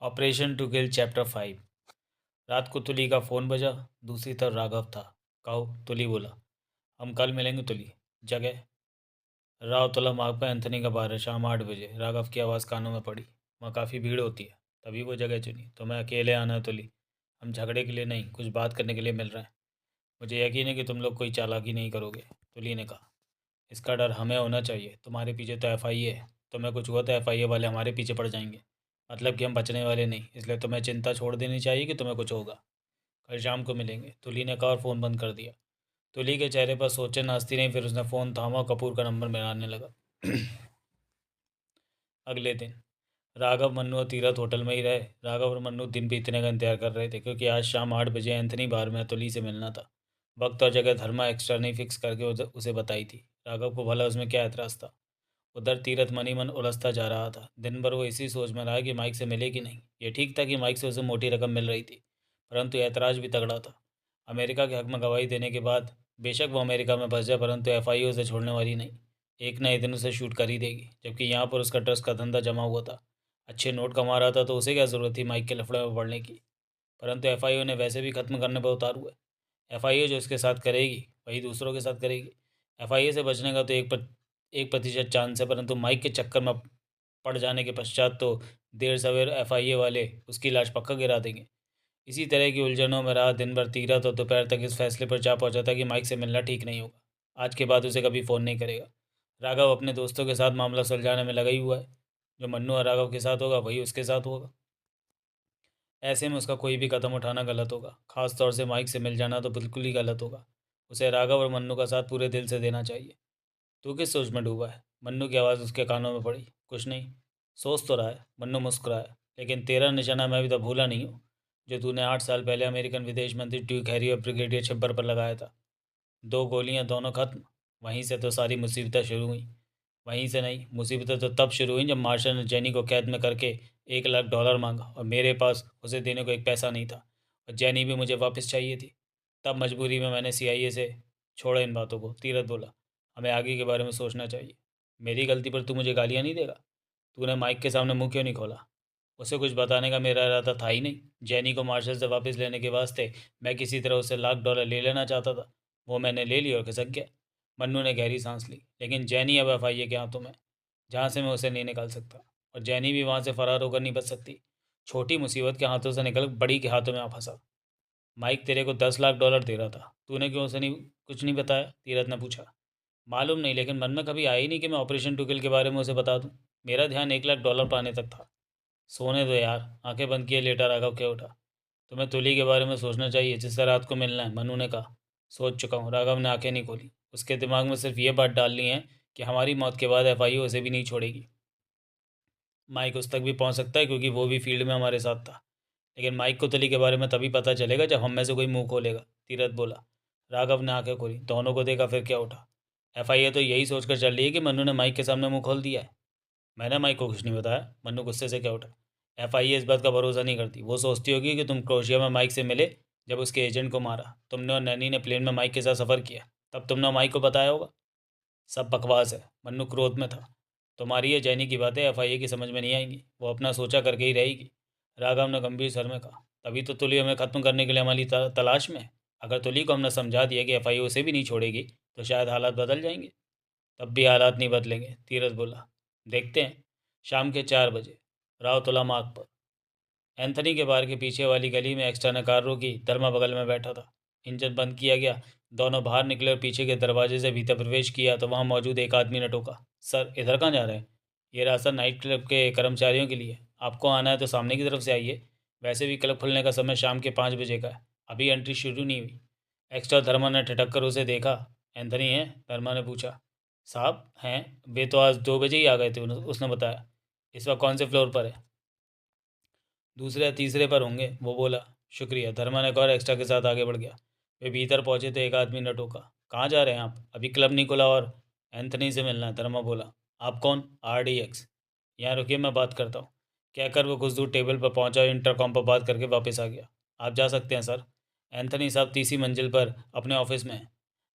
Operation to kill chapter 5। रात को तुली का फ़ोन बजा। दूसरी तरफ राघव था। कहो, तुली बोला। हम कल मिलेंगे तुली। जगह रावतला मार्ग पर एंथनी का बार है, शाम 8 बजे। राघव की आवाज़ कानों में पड़ी। वहाँ काफ़ी भीड़ होती है। तभी वो जगह चुनी। तो मैं अकेले आना है तुली। हम झगड़े के लिए नहीं, कुछ बात करने के लिए मिल रहे हैं। मुझे यकीन है कि तुम लोग कोई चालाकी नहीं करोगे, तुली ने कहा। इसका डर हमें होना चाहिए। तुम्हारे पीछे तो एफआईए है। तुम्हें कुछ हुआ तो एफआईए वाले हमारे पीछे पड़ जाएंगे। मतलब कि हम बचने वाले नहीं। इसलिए तुम्हें चिंता छोड़ देनी चाहिए कि तुम्हें कुछ होगा। कल शाम को मिलेंगे, तुली ने कहा और फ़ोन बंद कर दिया। तुली के चेहरे पर सोचे नाचती नहीं, फिर उसने फ़ोन थामा और कपूर का नंबर मिलाने लगा। अगले दिन राघव, मन्नू और तीरथ होटल में ही रहे। राघव और मन्नू दिन बीतने का इंतजार कर रहे थे, क्योंकि आज शाम 8 बजे एंथनी बार में तुली से मिलना था। वक्त और जगह धर्मा एक्स्ट्रा नहीं फिक्स करके उसे बताई थी। राघव को भला उसमें क्या एतराज़ था। उधर तीरथ मनी मन उलझता जा रहा था। दिन भर वो इसी सोच में रहा कि माइक से मिले कि नहीं। ये ठीक था कि माइक से उसे मोटी रकम मिल रही थी, परंतु ऐतराज़ भी तगड़ा था। अमेरिका के हक में गवाही देने के बाद बेशक वो अमेरिका में फंस जाए, परंतु एफआईओ उसे छोड़ने वाली नहीं। एक ना एक दिन उसे शूट कर ही देगी। जबकि यहाँ पर उसका ट्रस्ट का धंधा जमा हुआ था, अच्छे नोट कमा रहा था, तो उसे क्या ज़रूरत थी माइक के लफड़े में पड़ने की। परंतु एफआईओ ने वैसे भी ख़त्म करने पर उतारू है। एफआईओ जो उसके साथ करेगी वही दूसरों के साथ करेगी। एफआईए से बचने का तो 1% चांस है, परंतु माइक के चक्कर में पड़ जाने के पश्चात तो देर सवेर एफआईए वाले उसकी लाश पक्का गिरा देंगे। इसी तरह की उलझनों में रहा दिन भर तीरथ, तो दोपहर तक इस फैसले पर जा पहुंचा था कि माइक से मिलना ठीक नहीं होगा। आज के बाद उसे कभी फ़ोन नहीं करेगा। राघव अपने दोस्तों के साथ मामला सुलझाने में लगा ही हुआ है। जो मन्नू और राघव के साथ होगा वही उसके साथ होगा। ऐसे में उसका कोई भी कदम उठाना गलत होगा। खास तौर से माइक से मिल जाना तो बिल्कुल ही गलत होगा। उसे राघव और मन्नू का साथ पूरे दिल से देना चाहिए। तू किस सोच में डूबा है? मन्नू की आवाज़ उसके कानों में पड़ी। कुछ नहीं, सोच तो रहा है। मन्नू मुस्कुराया। लेकिन तेरा निशाना मैं अभी तक भूला नहीं हूँ, जो तूने 8 साल पहले अमेरिकन विदेश मंत्री ड्यूक हैरी और ब्रिगेडियर छिब्बर पर लगाया था। 2 गोलियां, दोनों खत्म। वहीं से तो सारी मुसीबतें शुरू हुई। वहीं से नहीं, मुसीबतें तो तब शुरू हुई जब मार्शल ने जेनी को कैद में करके $1 लाख मांगा, और मेरे पास उसे देने को एक पैसा नहीं था। और जेनी भी मुझे वापस चाहिए थी। तब मजबूरी में मैंने सीआईए से छोड़ा इन बातों को। तीरथ बोला। हमें आगे के बारे में सोचना चाहिए। मेरी गलती पर तू मुझे गालियाँ नहीं देगा? तूने माइक के सामने मुंह क्यों नहीं खोला? उसे कुछ बताने का मेरा इरादा था ही नहीं। जेनी को मार्शल से वापस लेने के वास्ते मैं किसी तरह उससे $1 लाख ले लेना चाहता था। वो मैंने ले लिया और खिसक गया। मन्नू ने गहरी सांस ली। लेकिन जैनी अब एफआईए के हाथों में, जहाँ से मैं उसे नहीं निकाल सकता। और जैनी भी वहाँ से फरार होकर नहीं बच सकती। छोटी मुसीबत के हाथों से निकल बड़ी के हाथों में आ फंसा। माइक तेरे को $10 लाख दे रहा था, तूने क्यों उसे नहीं कुछ नहीं बताया? तीरथ ने पूछा। मालूम नहीं, लेकिन मन में कभी आया ही नहीं कि मैं ऑपरेशन टू किल के बारे में उसे बता दूं। मेरा ध्यान $1 लाख पाने तक था। सोने दो यार। आंखें बंद किए लेटा राघव के उठा। तुम्हें तुली के बारे में सोचना चाहिए, जिससे रात को मिलना है, मनु ने कहा। सोच चुका हूँ। राघव ने आंखें नहीं खोली। उसके दिमाग में सिर्फ ये बात डालनी है कि हमारी मौत के बाद एफआईओ उसे भी नहीं छोड़ेगी। माइक उस तक भी पहुँच सकता है, क्योंकि वो भी फील्ड में हमारे साथ था। लेकिन माइक को तुली के बारे में तभी पता चलेगा जब हम में से कोई मुंह खोलेगा, तीरथ बोला। राघव ने आंखें खोली, दोनों को देखा, फिर क्या उठा। एफआईए तो यही सोचकर चल रही है कि मन्नू ने माइक के सामने मुंह खोल दिया है। मैंने माइक को कुछ नहीं बताया। मन्नू गुस्से से क्या उठा। एफआईए इस बात का भरोसा नहीं करती। वो सोचती होगी कि तुम क्रोशिया में माइक से मिले जब उसके एजेंट को मारा। तुमने और नैनी ने प्लेन में माइक के साथ सफ़र किया, तब तुमने माइक को बताया होगा। सब बकवास है। मन्नू क्रोध में था। तुम्हारी ये जैनी की बातें एफआईए की समझ में नहीं आएंगी। वो अपना सोचा करके ही रहेगी। राघव ने गंभीर स्वर में कहा। तभी तो तुली हमें ख़त्म करने के लिए हमारी तलाश में है। अगर तुली को हमने समझा दिया कि एफआईए उसे भी नहीं छोड़ेगी, तो शायद हालात बदल जाएंगे। तब भी हालात नहीं बदलेंगे, तीरथ बोला। देखते हैं। शाम के 4 बजे रावतुला मार्ग पर एंथनी के बार के पीछे वाली गली में एक्स्ट्रा ने कार रोकी। धर्मा बगल में बैठा था। इंजन बंद किया गया। दोनों बाहर निकले और पीछे के दरवाजे से भीतर प्रवेश किया तो वहां मौजूद एक आदमी ने टोका। सर, इधर कहाँ जा रहे हैं? ये रास्ता नाइट क्लब के कर्मचारियों के लिए। आपको आना है तो सामने की तरफ से आइए। वैसे भी क्लब खुलने का समय शाम के 5 बजे का है। अभी एंट्री शुरू नहीं हुई। एक्स्ट्रा धर्मा ने ठटक कर उसे देखा। एंथनी है? धर्मा ने पूछा। साहब हैं। वे तो आज 2 बजे ही आ गए थे, उसने बताया। इस वक्त कौन से फ्लोर पर है? दूसरे या तीसरे पर होंगे, वो बोला। शुक्रिया, धर्मा ने कहा और एक्स्ट्रा के साथ आगे बढ़ गया। वे भीतर पहुंचे तो एक आदमी ने टोका। कहाँ जा रहे हैं आप? अभी क्लब नहीं खुला और एंथनी से मिलना है, धर्मा बोला। आप कौन? RDX। यहाँ रुकिए, मैं बात करता हूँ, कहकर वो कुछ दूर टेबल पर पहुंचा और इंटरकॉम पर बात करके वापस आ गया। आप जा सकते हैं सर। एंथनी साहब तीसरी मंजिल पर अपने ऑफिस में हैं।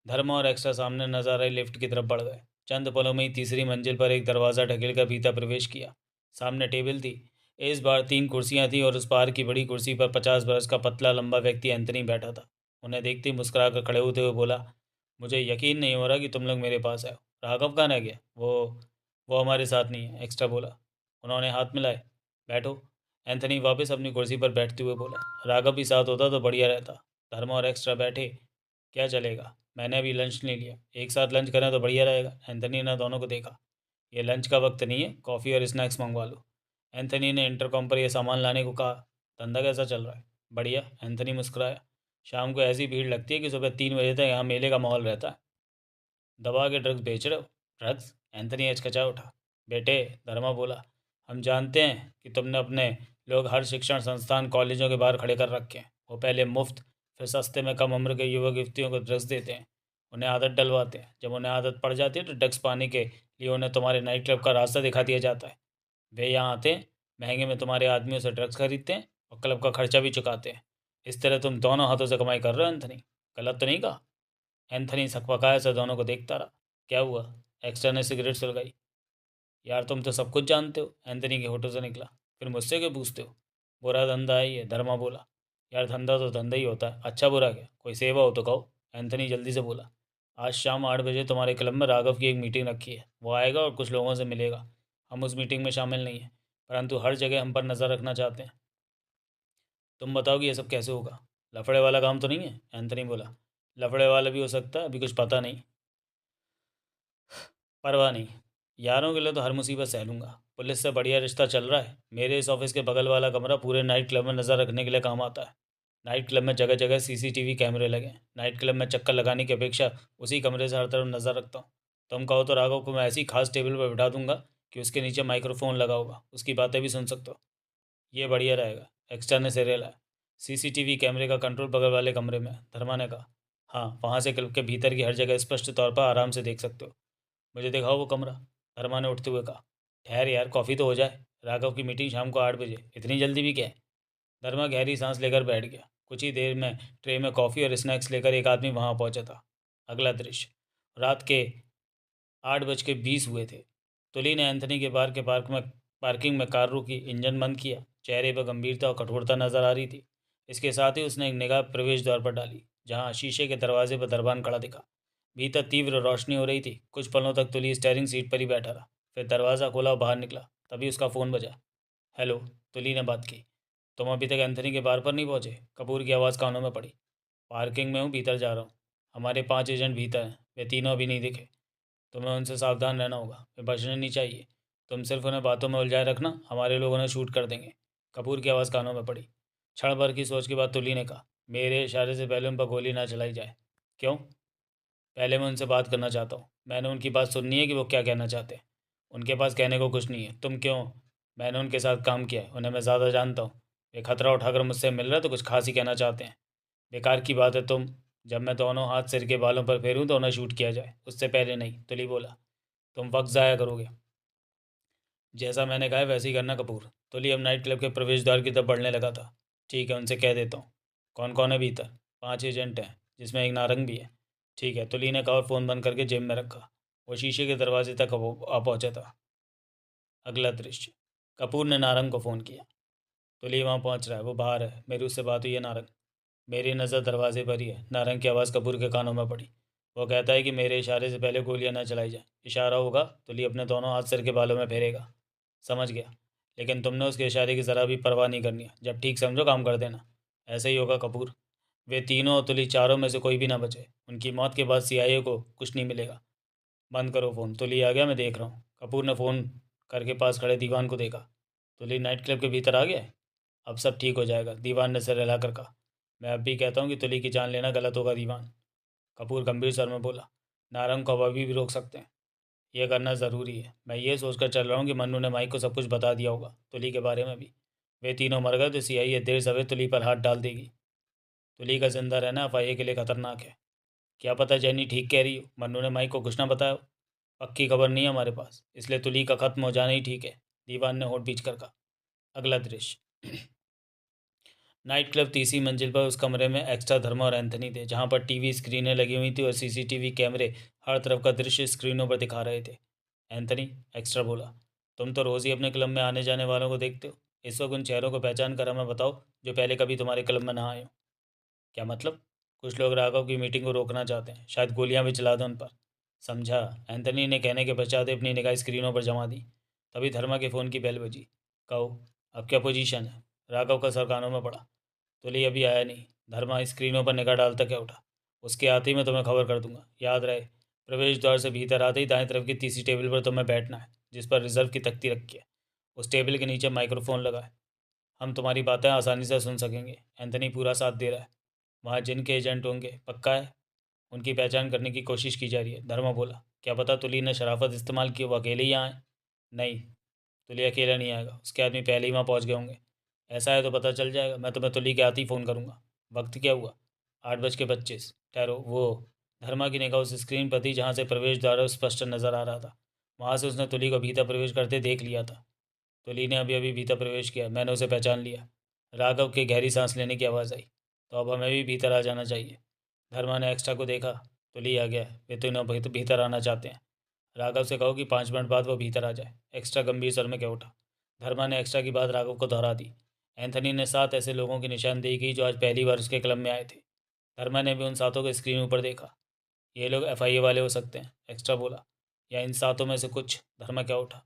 धर्मा और एक्स्ट्रा सामने नजर आ रही लिफ्ट की तरफ बढ़ गए। चंद पलों में ही तीसरी मंजिल पर एक दरवाज़ा ढकेल कर भीतर प्रवेश किया। सामने टेबल थी। इस बार 3 कुर्सियां थीं और उस पार की बड़ी कुर्सी पर 50 बरस का पतला लंबा व्यक्ति एंथनी बैठा था। उन्हें देखते ही मुस्कुरा कर खड़े होते हुए बोला, मुझे यकीन नहीं हो रहा कि तुम लोग मेरे पास आए हो। राघव कहाँ रह गया? वो हमारे साथ नहीं है, एक्स्ट्रा बोला। उन्होंने हाथ मिलाए। बैठो। एंथनी वापस अपनी कुर्सी पर बैठते हुए बोला, राघव भी साथ होता तो बढ़िया रहता। धर्मा और एक्स्ट्रा बैठे। क्या चलेगा, मैंने अभी लंच नहीं लिया, एक साथ लंच करें तो बढ़िया रहेगा। एंथनी ने दोनों को देखा। ये लंच का वक्त नहीं है, कॉफ़ी और स्नैक्स मंगवा लो। एंथनी ने इंटरकॉम पर यह सामान लाने को कहा। धंधा कैसा चल रहा है? बढ़िया, एंथनी मुस्कुराया। शाम को ऐसी भीड़ लगती है कि सुबह 3 बजे तक यहाँ मेले का माहौल रहता है। दबा के ड्रग्स बेच रहे हो? ड्रग्स? एंथनी हचकचा उठा। बेटे, धर्मा बोला, हम जानते हैं कि तुमने अपने लोग हर शिक्षण संस्थान कॉलेजों के बाहर खड़े कर रखे हैं। वो पहले मुफ्त, फिर सस्ते में कम उम्र के युवक युवतियों को ड्रग्स देते हैं, उन्हें आदत डलवाते हैं। जब उन्हें आदत पड़ जाती है तो ड्रग्स पाने के लिए उन्हें तुम्हारे नाइट क्लब का रास्ता दिखा दिया जाता है। वे यहाँ आते हैं, महंगे में तुम्हारे आदमियों से ड्रग्स खरीदते हैं और क्लब का खर्चा भी चुकाते हैं। इस तरह तुम दोनों हाथों से कमाई कर रहे हो। एंथनी, गलत तो नहीं कहा? एंथनी सकपकाया से दोनों को देखता रहा। क्या हुआ? एक्स्ट्रा ने सिगरेट सुलगाई। यार तुम तो सब कुछ जानते हो, एंथनी के होठों से निकला। फिर मुझसे क्यों पूछते हो? बुरा धंधा है ये, धर्मा बोला। यार धंधा तो धंधा ही होता है, अच्छा बुरा क्या, कोई सेवा हो तो कहो। एंथनी जल्दी से बोला। आज शाम 8 बजे तुम्हारे क्लब में राघव की एक मीटिंग रखी है, वो आएगा और कुछ लोगों से मिलेगा। हम उस मीटिंग में शामिल नहीं हैं, परंतु हर जगह हम पर नज़र रखना चाहते हैं। तुम बताओ कि ये सब कैसे होगा? लफड़े वाला काम तो नहीं है? एंथनी बोला। लफड़े वाला भी हो सकता है, अभी कुछ पता नहीं। परवाह नहीं, यारों के लिए तो हर मुसीबत सह लूँगा। पुलिस से बढ़िया रिश्ता चल रहा है। मेरे इस ऑफिस के बगल वाला कमरा पूरे नाइट क्लब में नज़र रखने के लिए काम आता है। नाइट क्लब में जगह जगह सीसीटीवी कैमरे लगे हैं। नाइट क्लब में चक्कर लगाने की अपेक्षा उसी कमरे से हर तरफ नज़र रखता हूँ। तुम कहो तो राघव को मैं ऐसी खास टेबल पर बिठा दूंगा कि उसके नीचे माइक्रोफोन लगा होगा, उसकी बातें भी सुन सकते हो। ये बढ़िया रहेगा, एक्स्ट्रा ने सिरे लाया। सीसीटीवी कैमरे का कंट्रोल बगल वाले कमरे में, धर्मा ने कहा। हाँ, वहाँ से क्लब के भीतर की हर जगह स्पष्ट तौर पर आराम से देख सकते हो। मुझे दिखाओ वो कमरा, धर्मा ने उठते हुए कहा। ठहर यार, कॉफ़ी तो हो जाए। राघव की मीटिंग शाम को 8 बजे, इतनी जल्दी भी क्या है? धर्मा गहरी सांस लेकर बैठ गया। कुछ ही देर में ट्रे में कॉफ़ी और स्नैक्स लेकर एक आदमी वहाँ पहुँचा था। अगला दृश्य, रात के 8:20 हुए थे। तुली ने एंथनी के बार के पार्किंग में कार रोकी, इंजन बंद किया। चेहरे पर गंभीरता और कठोरता नजर आ रही थी। इसके साथ ही उसने एक निगाह प्रवेश द्वार पर डाली, जहाँ शीशे के दरवाजे पर दरबान खड़ा दिखा। भीतर तीव्र रोशनी हो रही थी। कुछ पलों तक तुली स्टीयरिंग सीट पर ही बैठा रहा, फिर दरवाज़ा खोला और बाहर निकला। तभी उसका फ़ोन बजा। हेलो, तुली ने बात की। तुम अभी तक एंथनी के बार पर नहीं पहुंचे? कपूर की आवाज़ कानों में पड़ी। पार्किंग में हूँ, भीतर जा रहा हूँ। हमारे 5 एजेंट भीतर हैं, वे तीनों अभी नहीं दिखे। तुम्हें उनसे सावधान रहना होगा, वे बचने नहीं चाहिए। तुम सिर्फ उन्हें बातों में उलझाए रखना, हमारे लोग उन्हें शूट कर देंगे। कपूर की आवाज़ कानों में पड़ी। क्षण भर की सोच के बाद तुली ने कहा, मेरे इशारे से पहले उन पर गोली ना चलाई जाए। क्यों? पहले मैं उनसे बात करना चाहता हूँ। मैंने उनकी बात सुननी है कि वो क्या कहना चाहते हैं। उनके पास कहने को कुछ नहीं है। तुम क्यों? मैंने उनके साथ काम किया है, उन्हें मैं ज़्यादा जानता हूँ। वे खतरा उठाकर मुझसे मिल रहे तो कुछ खास ही कहना चाहते हैं। बेकार की बात है तुम। जब मैं दोनों हाथ सिर के बालों पर फेरूं तो उन्हें शूट किया जाए, उससे पहले नहीं, तुली बोला। तुम वक्त ज़ाया करोगे। जैसा मैंने कहा है वैसे ही करना, कपूर। तुली अब नाइट क्लब के प्रवेश द्वार की तरफ बढ़ने लगा था। ठीक है, उनसे कह देता हूँ। कौन कौन है भीतर? 5 एजेंट हैं, जिसमें एक नारंग भी है। ठीक है, तुली ने कहा और फ़ोन बंद करके जेब में रखा। वो शीशे के दरवाजे तक आ पहुंचा था। अगला दृश्य, कपूर ने नारंग को फ़ोन किया। तुली वहाँ पहुँच रहा है, वो बाहर है, मेरी उससे बात हुई है नारंग। मेरी नज़र दरवाजे पर ही है। नारंग की आवाज़ कपूर के कानों में पड़ी। वो कहता है कि मेरे इशारे से पहले गोलियां न चलाई जाए। इशारा होगा तो ली अपने दोनों हाथ सिर के बालों में फेरेगा। समझ गया, लेकिन तुमने उसके इशारे की ज़रा भी परवाह नहीं करनी है। जब ठीक समझो काम कर देना। ऐसे ही होगा कपूर। वे तीनों और तुली, चारों में से कोई भी ना बचे। उनकी मौत के बाद सीआईए को कुछ नहीं मिलेगा। बंद करो फ़ोन। तुली आ गया, मैं देख रहा हूँ। कपूर ने फ़ोन करके पास खड़े दीवान को देखा। तुली नाइट क्लब के भीतर आ गया है? अब सब ठीक हो जाएगा, दीवान ने सिर हिलाकर कहा। मैं अब भी कहता हूँ कि तुली की जान लेना गलत होगा, दीवान। कपूर गंभीर स्वर में बोला। नारंग को अब अभी भी रोक सकते हैं। यह करना ज़रूरी है। मैं ये सोचकर चल रहा हूँ कि मन्नू ने माइक को सब कुछ बता दिया होगा, तुली के बारे में भी। वे तीनों मर गए तो सीआईए देर सवेर तुली पर हाथ डाल देगी। तुली का जिंदा रहना एफआईए के लिए खतरनाक है। क्या पता जैनी ठीक कह रही हो, मन्नू ने माइक को कुछ ना बताया हो। पक्की खबर नहीं है हमारे पास, इसलिए तुली का खत्म हो जाना ही ठीक है, दीवान ने होठ बीच कर कहा। अगला दृश्य, नाइट क्लब तीसरी मंजिल पर उस कमरे में एक्स्ट्रा, धर्मा और एंथनी थे, जहां पर टीवी स्क्रीनें लगी हुई थी और सीसीटीवी कैमरे हर तरफ का दृश्य स्क्रीनों पर दिखा रहे थे। एंथनी, एक्स्ट्रा बोला, तुम तो रोज़ ही अपने क्लब में आने जाने वालों को देखते हो। इस वक्त उन चेहरों को पहचान कर हमें बताओ जो पहले कभी तुम्हारे क्लब में ना आए हो। क्या मतलब? कुछ लोग राघव की मीटिंग को रोकना चाहते हैं, शायद गोलियां भी चला दें उन पर। समझा? एंथनी ने कहने के पश्चात ही अपनी निगाह स्क्रीनों पर जमा दी। तभी धर्मा के फ़ोन की बेल बजी। कहो, अब क्या पोजीशन है? राघव का सर कानों में पड़ा। तुली अभी आया नहीं। धर्मा स्क्रीनों पर निगाह डालता क्या उठा। उसके आते ही मैं तुम्हें खबर कर दूंगा, याद रहे। प्रवेश द्वार से भीतर आते ही दाएं तरफ की तीसरी टेबल पर तुम्हें बैठना है, जिस पर रिजर्व की तख्ती रखी है। उस टेबल के नीचे माइक्रोफोन लगा है। हम तुम्हारी बातें आसानी से सुन सकेंगे। एंथनी पूरा साथ दे रहा है। वहाँ जिनके एजेंट होंगे, पक्का है? उनकी पहचान करने की कोशिश की जा रही है, धर्मा बोला। क्या पता तुली ने शराफत इस्तेमाल की, वो अकेले ही आए। नहीं, तुली अकेला नहीं आएगा, उसके आदमी पहले ही वहाँ पहुँच गए होंगे। ऐसा है तो पता चल जाएगा, मैं तुम्हें तुली के आते ही फ़ोन करूँगा। वक्त क्या हुआ? 8:25। ठहरो, वो। धर्मा की निगाह उस स्क्रीन पर थी जहाँ से प्रवेश द्वार स्पष्ट नजर आ रहा था। वहाँ से उसने तुली को भीतर प्रवेश करते देख लिया था। तुली ने अभी अभी भीतर प्रवेश किया, मैंने उसे पहचान लिया। राघव की गहरी सांस लेने की आवाज़ आई। तो अब हमें भी भीतर आ जाना चाहिए। धर्मा ने एक्स्ट्रा को देखा। तुली आ गया, वे तो भीतर आना चाहते हैं। राघव से कहो कि 5 मिनट बाद वो भीतर आ जाए। एक्स्ट्रा गंभीर स्वर में कह उठा। धर्मा ने एक्स्ट्रा की बात राघव को दोहरा दी। एंथनी ने 7 ऐसे लोगों की निशानदेही की जो आज पहली बार उसके क्लब में आए थे। धर्मा ने भी उन 7 को स्क्रीन ऊपर देखा। ये लोग एफआईए वाले हो सकते हैं, एक्स्ट्रा बोला। या इन 7 में से कुछ, धर्मा क्या उठा।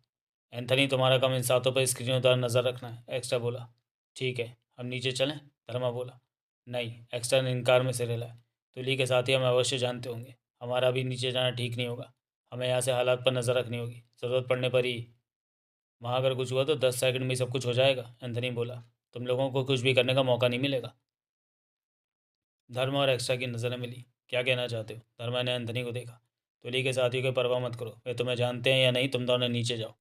एंथनी, तुम्हारा काम इन 7 पर स्क्रीनों द्वारा नज़र रखना है, एक्स्ट्रा बोला। ठीक है, हम नीचे चलें? धर्मा बोला। नहीं, एक्स्ट्रा ने इनकार में सिर हिलाया। तुली के साथी हमें अवश्य जानते होंगे। हमारा भी नीचे जाना ठीक नहीं होगा। हमें यहाँ से हालात पर नज़र रखनी होगी, ज़रूरत पड़ने पर ही। वहाँ अगर कुछ हुआ तो 10 सेकंड में ही सब कुछ हो जाएगा, एंथनी बोला। तुम लोगों को कुछ भी करने का मौका नहीं मिलेगा। धर्मा और एक्स्ट्रा की नज़रें मिली। क्या कहना चाहते हो? धर्मा ने एंथनी को देखा। तुली के साथियों की परवाह मत करो, वे तुम्हें जानते हैं या नहीं, तुम दोनों नीचे जाओ।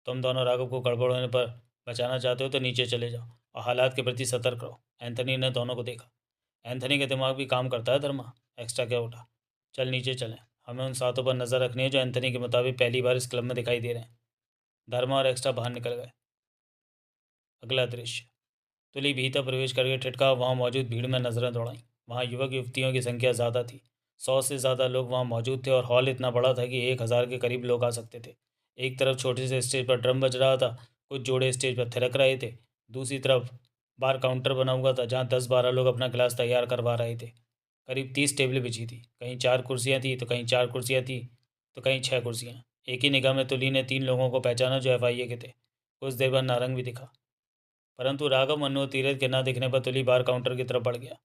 तुम दोनों राघव को गड़बड़ होने पर बचाना चाहते हो तो नीचे चले जाओ और हालात के प्रति सतर्क रहो। एंथनी ने दोनों को देखा। एंथनी का दिमाग भी काम करता है, धर्मा। एक्स्ट्रा क्या उठा। चल नीचे चलें, हमें उन 7 पर नज़र रखनी है जो एंथनी के मुताबिक पहली बार इस क्लब में दिखाई दे रहे हैं। धर्मा और एक्स्ट्रा बाहर निकल गए। अगला दृश्य। तुली भीतर प्रवेश करके ठिठका वहाँ मौजूद भीड़ में नजरें दौड़ाईं। वहाँ युवक युवतियों की संख्या ज़्यादा थी। 100 से ज़्यादा लोग वहाँ मौजूद थे और हॉल इतना बड़ा था कि 1000 के करीब लोग आ सकते थे। एक तरफ छोटे से स्टेज पर ड्रम बज रहा था, कुछ जोड़े स्टेज पर थिरक रहे थे। दूसरी तरफ बार काउंटर बना हुआ था जहाँ 10-12 लोग अपना गिलास तैयार करवा रहे थे। करीब 30 टेबलें बिछी थी, कहीं 4 कुर्सियाँ थी तो कहीं 4 कुर्सियाँ थी तो कहीं 6 कुर्सियाँ। एक ही निगाह में तुली ने 3 लोगों को पहचाना जो एफआईए के थे। कुछ देर बाद नारंग भी दिखा, परंतु राघव मनु और तीरथ के न दिखने पर तुली बार काउंटर की तरफ बढ़ गया।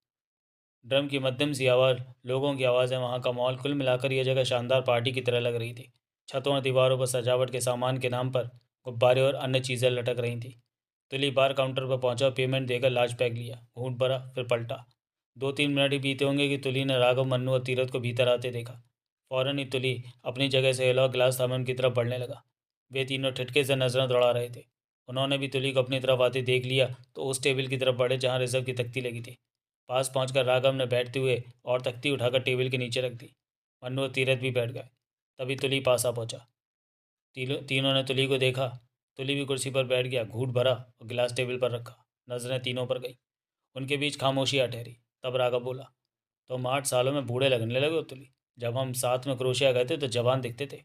ड्रम की मध्यम सी आवाज़, लोगों की आवाज़ें, वहाँ का माहौल, कुल मिलाकर यह जगह शानदार पार्टी की तरह लग रही थी। छतों और दीवारों पर सजावट के सामान के नाम पर गुब्बारे और अन्य चीज़ें लटक रही थी। तुली बार काउंटर पर पहुंचा और पेमेंट देकर लार्ज पैक लिया, घूंट भरा, फिर पलटा। 2-3 मिनट ही बीते होंगे कि तुली ने राघव, मन्नू और तीरथ को भीतर आते देखा। फौरन ही तुली अपनी जगह से हिला और गिलास थामे उनकी तरफ बढ़ने लगा। वे तीनों ठिठके से नजरें दौड़ा रहे थे। उन्होंने भी तुली को अपनी तरफ आते देख लिया तो उस टेबल की तरफ बढ़े जहाँ रिजर्व की तख्ती लगी थी। पास पहुंचकर राघव ने बैठते हुए और तख्ती उठाकर टेबल के नीचे रख दी। मन्नू और तीरथ भी बैठ गए। तभी तुली पास आ पहुंचा। तीनों ने तुली को देखा। तुली भी कुर्सी पर बैठ गया, घूंट भरा और गिलास टेबल पर रखा। नजरें तीनों पर गई। उनके बीच खामोशी आ ठहरी। तब राघव बोला, तुम 8 सालों में बूढ़े लगने लगे हो तुली। जब हम साथ में क्रोशिया गए थे तो जवान दिखते थे।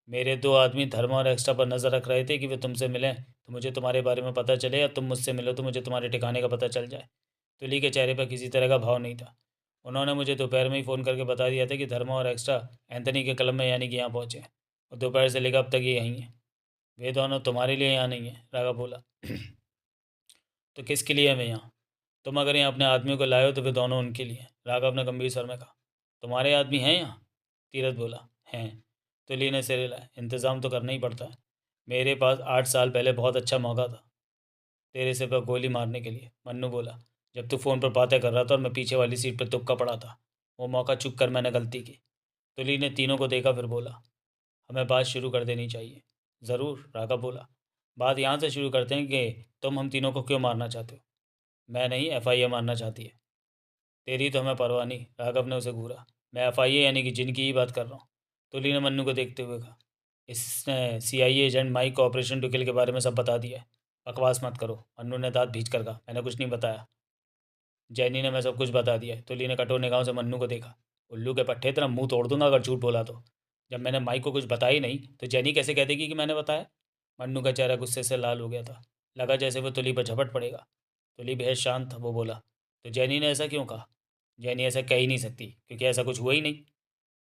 मेरे 2 आदमी धर्मा और एक्स्ट्रा पर नज़र रख रहे थे कि वे तुमसे मिलें तो मुझे तुम्हारे बारे में पता चले, या तुम मुझसे मिलो तो मुझे तुम्हारे ठिकाने का पता चल जाए। तुली के चेहरे पर किसी तरह का भाव नहीं था। उन्होंने मुझे दोपहर में ही फ़ोन करके बता दिया था कि धर्मा और एक्स्ट्रा एंथनी के क्लब में, यानी कि यहाँ पहुँचे हैं, और दोपहर से लेकर अब तक ये यहीं हैं। वे दोनों तुम्हारे लिए यहाँ नहीं हैं, राघव बोला। तो किसके लिए है मैं यहाँ? तुम अगर यहाँ अपने आदमियों को लाए हो तो वे दोनों उनके लिए हैं, राघव ने गंभीर स्वर में कहा। तुम्हारे आदमी हैं यहाँ? तीरथ बोला। हैं। तुली ने सिर हिलाया। इंतज़ाम तो करना ही पड़ता है। मेरे पास 8 साल पहले बहुत अच्छा मौका था तेरे सिर पर गोली मारने के लिए, मन्नू बोला। जब तू फ़ोन पर बातें कर रहा था और मैं पीछे वाली सीट पर तुक्का पड़ा था, वो मौका चूक कर मैंने गलती की। तुली ने तीनों को देखा, फिर बोला, हमें बात शुरू कर देनी चाहिए। ज़रूर, राघव बोला। बात यहाँ से शुरू करते हैं कि तुम हम तीनों को क्यों मारना चाहते हो। मैं नहीं, एफआईए मारना चाहती है। तेरी तो हमें परवाह नहीं, राघव ने उसे घूरा। मैं एफआईए यानी कि जिन की ही बात कर रहा हूँ। तुली ने मन्नू को देखते हुए कहा। इसने सीआईए एजेंट माइक को ऑपरेशन टू किल के बारे में सब बता दिया है। बकवास मत करो, मन्नू ने दांत भींच कर कहा। मैंने कुछ नहीं बताया। जैनी ने मैं सब कुछ बता दिया है। तुली ने कठोर निगाहों से मन्नू को देखा। उल्लू के पट्टे, तेरा मुंह तोड़ दूंगा अगर झूठ बोला तो। जब मैंने माइक को कुछ बताया ही नहीं तो जैनी कैसे कह देगी कि मैंने बताया? मन्नू का चेहरा गुस्से से लाल हो गया था। लगा जैसे वो तुली पर झपट पड़ेगा। तुली बेहद शांत था। वो बोला, तो जैनी ने ऐसा क्यों कहा? जैनी ऐसा कह ही नहीं सकती, क्योंकि ऐसा कुछ हुआ ही नहीं।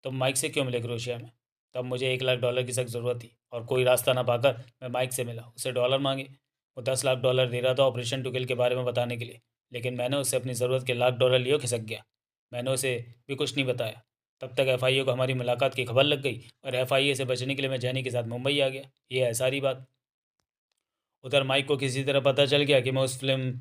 तुम माइक से क्यों मिले क्रोशिया में? तब मुझे $1 लाख की सख्त ज़रूरत थी, और कोई रास्ता ना पाकर मैं माइक से मिला। उससे डॉलर मांगे। वो $10 लाख दे रहा था ऑपरेशन टू किल के बारे में बताने के लिए, लेकिन मैंने उससे अपनी ज़रूरत के $1 लाख लिए खिसक गया। मैंने उसे भी कुछ नहीं बताया। तब तक FIA को हमारी मुलाकात की खबर लग गई, और FIA से बचने के लिए मैं जैनी के साथ मुंबई आ गया। ये है सारी बात। उधर माइक को किसी तरह पता चल गया कि मैं उस फिल्म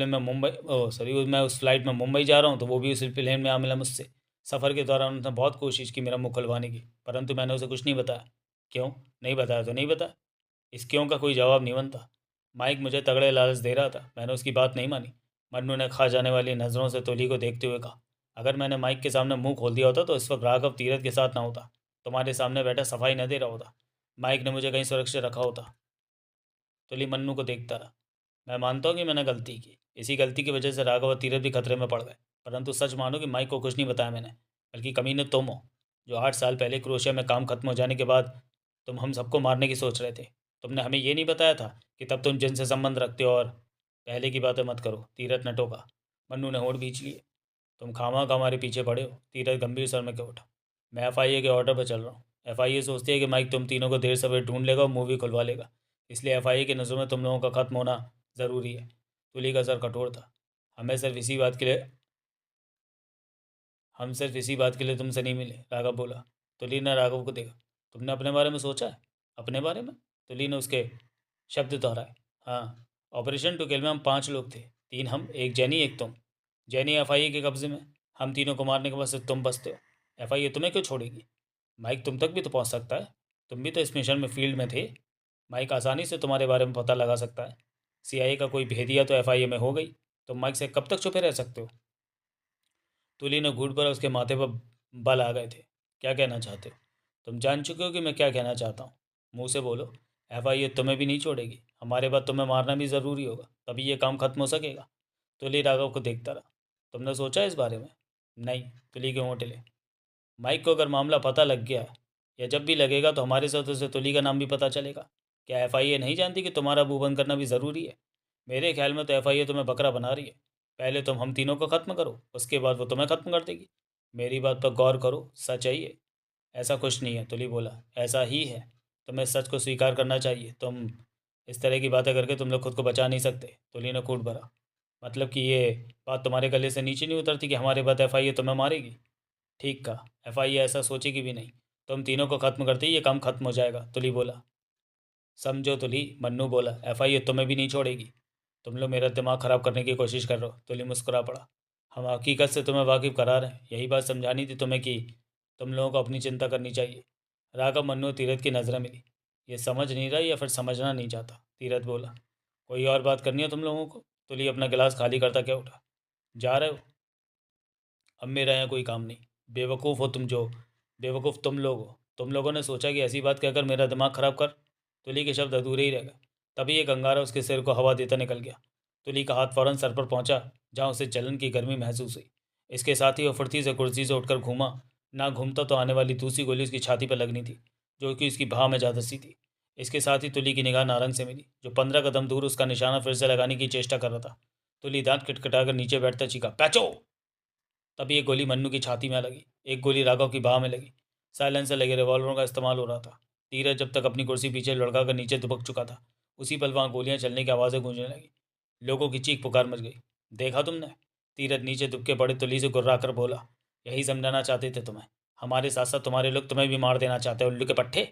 में मुंबई ओ सॉरी मैं उस फ्लाइट में मुंबई जा रहा हूँ, तो वो भी उस प्लेन में आ मिला मुझसे। सफ़र के दौरान उसने बहुत कोशिश की मेरा मुंह खुलवाने की, परंतु मैंने उसे कुछ नहीं बताया। क्यों? नहीं बताया तो नहीं बताया। इस क्यों का कोई जवाब नहीं बनता। माइक मुझे तगड़े लालच दे रहा था, मैंने उसकी बात नहीं मानी। मन्नू ने खा जाने वाली नज़रों से तोली को देखते हुए कहा, अगर मैंने माइक के सामने मुंह खोल दिया होता तो इस वक्त राघव तीरथ के साथ ना होता, तुम्हारे सामने बैठा सफाई न दे रहा होता। माइक ने मुझे कहीं सुरक्षित रखा होता। तुली मन्नू को देखता रहा। मैं मानता हूँ कि मैंने गलती की। इसी गलती की वजह से राघव और तीरथ भी खतरे में पड़ गए। परंतु सच मानो कि माइक को कुछ नहीं बताया मैंने, बल्कि कमीने तुम हो, जो 8 साल पहले क्रोशिया में काम खत्म हो जाने के बाद तुम हम सबको मारने की सोच रहे थे। तुमने हमें ये नहीं बताया था कि तब तुम जिनसे संबंध रखते हो, और पहले की बातें मत करो, तीरथ ने टोका। मन्नू ने होड़ खींच लिए। तुम खामा खा हमारे पीछे पड़े हो। तीरथ गंभीर स्वर में कह उठा। मैं FIA के ऑर्डर पर चल रहा हूँ। FIA सोचती है कि माइक तुम तीनों को देर सवेर ढूंढ लेगा और मूवी खुलवा लेगा, इसलिए FIA की नज़रों में तुम लोगों का खत्म होना ज़रूरी है। तुली का सर कठोर था। हमें सिर्फ इसी बात के लिए हम सिर्फ इसी बात के लिए तुमसे नहीं मिले, राघव बोला। तुली ने राघव को देखा। तुमने अपने बारे में सोचा है? अपने बारे में? तुली ने उसके शब्द दोहराए। हाँ, ऑपरेशन टू किल में हम 5 लोग थे। 3 हम, एक जैनी, एक तुम। जैनी FIA के कब्जे में। हम तीनों को मारने के बाद सिर्फ तुम बचते हो। FIA तुम्हें क्यों छोड़ेगी? माइक तुम तक भी तो पहुंच सकता है। तुम भी तो इस मिशन में फील्ड में थे। माइक आसानी से तुम्हारे बारे में पता लगा सकता है। CIA का कोई भेदिया तो FIA में हो गई। तुम माइक से कब तक छुपे रह सकते हो? तुली ने घूट पर उसके माथे पर बल आ गए थे। क्या कहना चाहते हो? तुम जान चुके हो कि मैं क्या कहना चाहता हूँ। मुंह से बोलो। FIA तुम्हें भी नहीं छोड़ेगी। हमारे बाद तुम्हें मारना भी ज़रूरी होगा, तभी ये काम खत्म हो सकेगा। तुली राघव को देखता रहा। तुमने सोचा इस बारे में? नहीं। तुली के होंठ हिले। माइक को अगर मामला पता लग गया, या जब भी लगेगा, तो हमारे साथ उसे तुली का नाम भी पता चलेगा। क्या FIA नहीं जानती कि तुम्हारा मुंह बंद करना भी ज़रूरी है? मेरे ख्याल में तो FIA तुम्हें बकरा बना रही है। पहले तुम हम तीनों को ख़त्म करो, उसके बाद वो तुम्हें ख़त्म कर देगी। मेरी बात पर गौर करो, सच है ये। ऐसा कुछ नहीं है, तुली बोला। ऐसा ही है। तुम्हें सच को स्वीकार करना चाहिए। तुम इस तरह की बातें करके तुम लोग खुद को बचा नहीं सकते। तुली ने कूट भरा। मतलब कि ये बात तुम्हारे गले से नीचे नहीं उतरती कि हमारे बाद FIA तुम्हें मारेगी? ठीक कहा। FIA ऐसा सोचेगी भी नहीं। तुम तीनों को ख़त्म करते ही ये काम खत्म हो जाएगा, तुली बोला। समझो तुली, मन्नू बोला। FIA तुम्हें भी नहीं छोड़ेगी। तुम लोग मेरा दिमाग ख़राब करने की कोशिश कर रहे हो, तुली मुस्कुरा पड़ा। हम हकीकत से तुम्हें वाकिफ़ करा रहे हैं। यही बात समझानी थी तुम्हें कि तुम लोगों को अपनी चिंता करनी चाहिए। राघव, मन्नू और तीरथ की नज़रें मिली। ये समझ नहीं रहा या फिर समझना नहीं चाहता, तीरथ बोला। कोई और बात करनी है तुम लोगों को? तुली अपना गिलास खाली करता क्या उठा। जा रहे हो? अब मेरा यहाँ कोई काम नहीं। बेवकूफ़ हो तुम, जो बेवकूफ़ तुम लोग हो। तुम लोगों ने सोचा कि ऐसी बात कहकर मेरा दिमाग ख़राब कर। तुली के शब्द अधूरे ही रह गए। तभी एक अंगारा उसके सिर को हवा देता निकल गया। तुली का हाथ फ़ौरन सर पर पहुंचा, जहां उसे जलन की गर्मी महसूस हुई। इसके साथ ही वह फुर्ती से कुर्सी से उठकर घूमा। ना घूमता तो आने वाली दूसरी गोली उसकी छाती पर लगनी थी, जो कि उसकी भा में जा धंसी थी। इसके साथ ही तुली की निगाह नारंग से मिली, जो 15 कदम दूर उसका निशाना फिर से लगाने की चेष्टा कर रहा था। तुली दांत खटखटाकर नीचे बैठता चीखा, पैचो! तभी एक गोली मन्नू की छाती में लगी, एक गोली राघव की बाह में लगी। साइलेंसर लगे रिवॉल्वरों का इस्तेमाल हो रहा था। धीरज जब तक अपनी कुर्सी पीछे लड़का कर नीचे दुबक चुका था, उसी पल वहाँ गोलियां चलने की आवाज़ें गूंजने लगी। लोगों की चीख पुकार मच गई। देखा तुमने? धीरज नीचे दुबके पड़े तुली से गुर्रा कर बोला। यही समझाना चाहते थे तुम्हें। हमारे साथ साथ तुम्हारे लोग तुम्हें भी मार देना चाहते, उल्लू के पट्टे।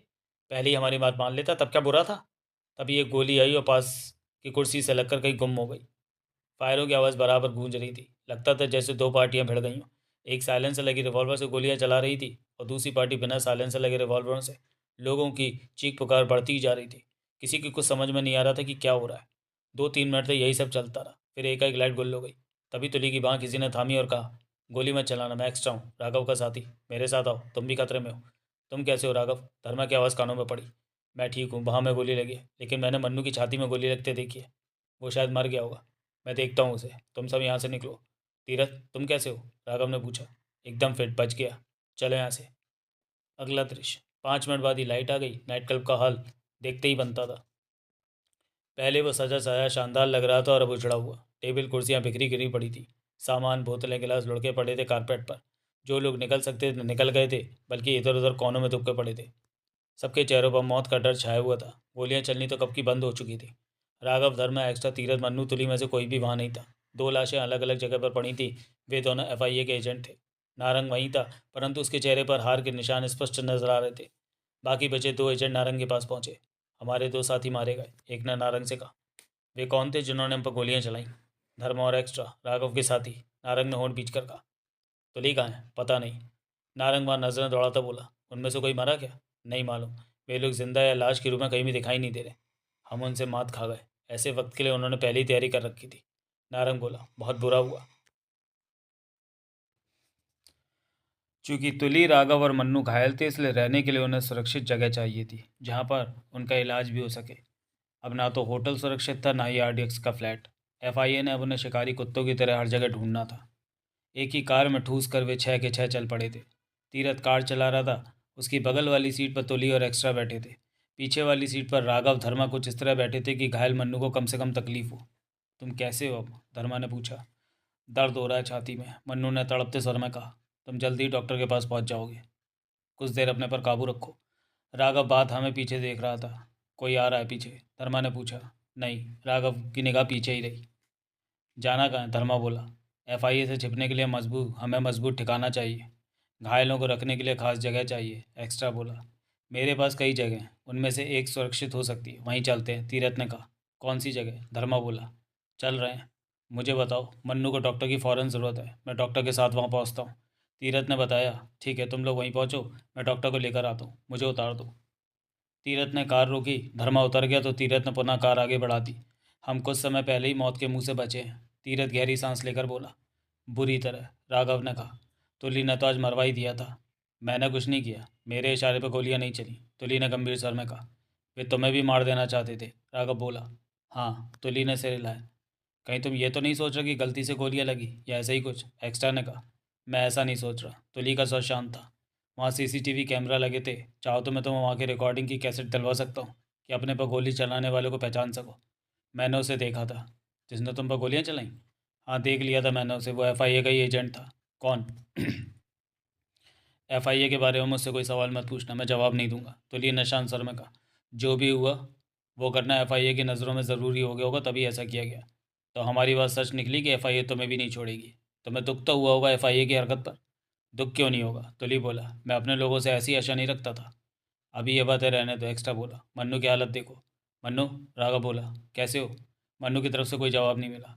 पहले ही हमारी बात मान लेता तब क्या बुरा था। तभी एक गोली आई और पास की कुर्सी से लगकर कहीं गुम हो गई। फायरों की आवाज़ बराबर गूंज रही थी। लगता था जैसे दो पार्टियां भिड़ गई हों। एक साइलेंसर लगी रिवॉल्वर से गोलियां चला रही थी, और दूसरी पार्टी बिना साइलेंसर लगे रिवॉल्वरों से। लोगों की चीख पुकार बढ़ती ही जा रही थी। किसी की कुछ समझ में नहीं आ रहा था कि क्या हो रहा है। 2-3 मिनट तक यही सब चलता रहा। फिर एकाएक लाइट गुल हो गई। तभी तुली की बाँह किसी ने थामी और कहा, गोली मत चलाना, मैं एक्स्ट्रा हूँ, राघव का साथी। मेरे साथ आओ, तुम भी खतरे में हो। तुम कैसे हो राघव? धर्मा की आवाज़ कानों में पड़ी। मैं ठीक हूँ, बाँह में गोली लगी है, लेकिन मैंने मन्नू की छाती में गोली लगते देखी है। वो शायद मर गया होगा। मैं देखता हूँ उसे। तुम सब यहाँ से निकलो। तीरथ, तुम कैसे हो? राघव ने पूछा। एकदम फिट, बच गया। चलो यहाँ से। अगला दृश्य। 5 मिनट बाद ही लाइट आ गई। नाइट क्लब का हाल देखते ही बनता था। पहले वो सजा सजा शानदार लग रहा था और अब उजड़ा हुआ। टेबल कुर्सियाँ बिखरी गिरी पड़ी थी। सामान बोतलें गिलास लुढ़के पड़े थे कारपेट पर। जो लोग निकल सकते थे निकल गए थे, बल्कि इधर उधर कोनों में दुबके पड़े थे। सबके चेहरों पर मौत का डर छाया हुआ था। गोलियां चलनी तो कब की बंद हो चुकी थी। राघव, धर्मा, एक्स्ट्रा, तीरथ, मन्नू, तुली में से कोई भी वहाँ नहीं था। दो लाशें अलग अलग जगह पर पड़ी थी। वे दोनों FIA के एजेंट थे। नारंग वहीं था, परंतु उसके चेहरे पर हार के निशान स्पष्ट नजर आ रहे थे। बाकी बचे दो एजेंट नारंग के पास पहुंचे। हमारे दो साथी मारे गए, एक ने नारंग से कहा। वे कौन थे जिन्होंने हम पर गोलियां चलाई? धर्मा और एक्स्ट्रा, राघव के साथी। नारंग ने होंठ पीट कर कहा। तुली कहाँ है? पता नहीं। नारंग वहाँ नजरें दौड़ाता बोला। उनमें से कोई मरा क्या? नहीं मालूम। वे लोग जिंदा या लाश के रूप में कहीं भी दिखाई नहीं दे रहे। हम उनसे मात खा गए। ऐसे वक्त के लिए उन्होंने पहले ही तैयारी कर रखी थी। नारंग बोला। बहुत बुरा हुआ। चूंकि तुली, राघव और मन्नू घायल थे, इसलिए रहने के लिए उन्हें सुरक्षित जगह चाहिए थी, जहाँ पर उनका इलाज भी हो सके। अब ना तो होटल सुरक्षित था, ना ही RDX का फ्लैट। FIA ने अब उन्हें शिकारी कुत्तों की तरह हर जगह ढूंढना था। एक ही कार में ठूस कर वे 6 के 6 चल पड़े थे। तीरथ कार चला रहा था। उसकी बगल वाली सीट पर तुली और एक्स्ट्रा बैठे थे। पीछे वाली सीट पर राघव, धर्मा कुछ इस तरह बैठे थे कि घायल मन्नू को कम से कम तकलीफ हो। तुम कैसे हो अब? धर्मा ने पूछा। दर्द हो रहा है छाती में, मन्नू ने तड़पते स्वर में कहा। तुम जल्दी ही डॉक्टर के पास पहुंच जाओगे। कुछ देर अपने पर काबू रखो। राघव बात हमें पीछे देख रहा था। कोई आ रहा है पीछे? धर्मा ने पूछा। नहीं। राघव की निगाह पीछे ही रही। जाना कहाँ है? धर्मा बोला। FIA से छिपने के लिए हमें मजबूत ठिकाना चाहिए। घायलों को रखने के लिए खास जगह चाहिए, एक्स्ट्रा बोला। मेरे पास कई जगह हैं, उनमें से एक सुरक्षित हो सकती है, वहीं चलते हैं, तीरथ ने कहा। कौन सी जगह? धर्मा बोला। चल रहे हैं। मुझे बताओ, मन्नू को डॉक्टर की फ़ौरन ज़रूरत है, मैं डॉक्टर के साथ वहाँ पहुँचता हूँ। तीरथ ने बताया। ठीक है, तुम लोग वहीं पहुँचो, मैं डॉक्टर को लेकर आता हूँ, मुझे उतार दो। तीरथ ने कार रोकी। धर्मा उतर गया तो तीरथ ने पुनः कार आगे बढ़ा दी। हम कुछ समय पहले ही मौत के मुंह से बचे हैं। तीरथ गहरी सांस लेकर बोला। बुरी तरह, राघव ने कहा। तुली ने तो आज मरवा ही दिया था। मैंने कुछ नहीं किया, मेरे इशारे पर गोलियां नहीं चली, तुली ने गंभीर स्वर में कहा। वे तुम्हें भी मार देना चाहते थे, राघव बोला। हाँ, तुली ने सिर हिलाया। कहीं तुम ये तो नहीं सोच रहे कि गलती से गोलियां लगी या ऐसा ही कुछ? एक्स्ट्रा ने कहा। मैं ऐसा नहीं सोच रहा। तुली का स्वर शांत था। वहाँ CCTV कैमरा लगे थे, चाहो तो मैं तुम्हें वहाँ की रिकॉर्डिंग की कैसेट दिलवा सकता हूँ कि अपने पर गोली चलाने वाले को पहचान सको। मैंने उसे देखा था। जिसने तुम पर गोलियाँ चलाई? हाँ, देख लिया था मैंने उसे, वो FIA का ही एजेंट था। कौन? FIA के बारे में मुझसे कोई सवाल मत पूछना, मैं जवाब नहीं दूंगा, तुली ने शांत स्वर में कहा। जो भी हुआ वो करना FIA की नज़रों में ज़रूरी हो गया होगा, तभी ऐसा किया गया। तो हमारी बात सच निकली कि FIA तुम्हें भी नहीं छोड़ेगी। तुम्हें दुख तो हुआ होगा FIA की हरकत पर? दुख क्यों नहीं होगा? तुली बोला। मैं अपने लोगों से ऐसी आशा नहीं रखता था। अभी ये बातें रहने दो, एक्स्ट्रा बोला। मन्नू की हालत देखो। मन्नू, राघव बोला। कैसे हो? मन्नू की तरफ से कोई जवाब नहीं मिला।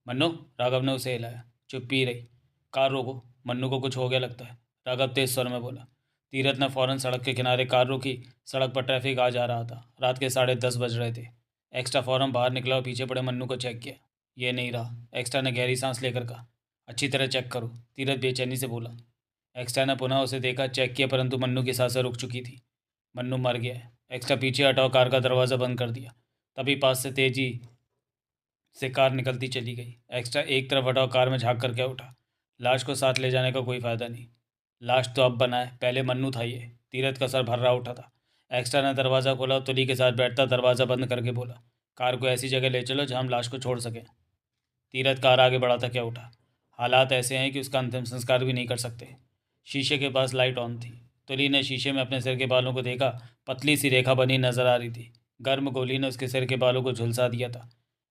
मन्नू, राघव ने उसे हिलाया। चुप्पी ही रही। कार रोको, मन्नू को कुछ हो गया लगता है, राघव तेज स्वर में बोला। तीरथ ने फौरन सड़क के किनारे कार रोकी। सड़क पर ट्रैफिक आ जा रहा था। रात के 10:30 बज रहे थे। एक्स्ट्रा फौरन बाहर निकला और पीछे पड़े मन्नू को चेक किया। ये नहीं रहा, एक्स्ट्रा ने गहरी सांस लेकर कहा। अच्छी तरह चेक करो, तीरथ बेचैनी से बोला। एक्स्ट्रा ने पुनः उसे देखा, चेक किया, परंतु मन्नू की सांसें रुक चुकी थी। मन्नू मर गया है। एक्स्ट्रा पीछे हटाओ, कार का दरवाज़ा बंद कर दिया। तभी पास से तेजी से कार निकलती चली गई। एक्स्ट्रा एक तरफ हटाओ, कार में झांक कर क्या उठा। लाश को साथ ले जाने का कोई फ़ायदा नहीं। लाश तो अब बना है, पहले मन्नू था ये। तीरथ का सर भर्रा उठा था। एक्स्ट्रा ने दरवाज़ा खोला और तुली के साथ बैठता दरवाज़ा बंद करके बोला। कार को ऐसी जगह ले चलो जहाँ हम लाश को छोड़ सकें। तीरथ कार आगे बढ़ाता क्या उठा। हालात ऐसे हैं कि उसका अंतिम संस्कार भी नहीं कर सकते। शीशे के पास लाइट ऑन थी। तुली ने शीशे में अपने सिर के बालों को देखा। पतली सी रेखा बनी नजर आ रही थी। गर्म गोली ने उसके सिर के बालों को झुलसा दिया था।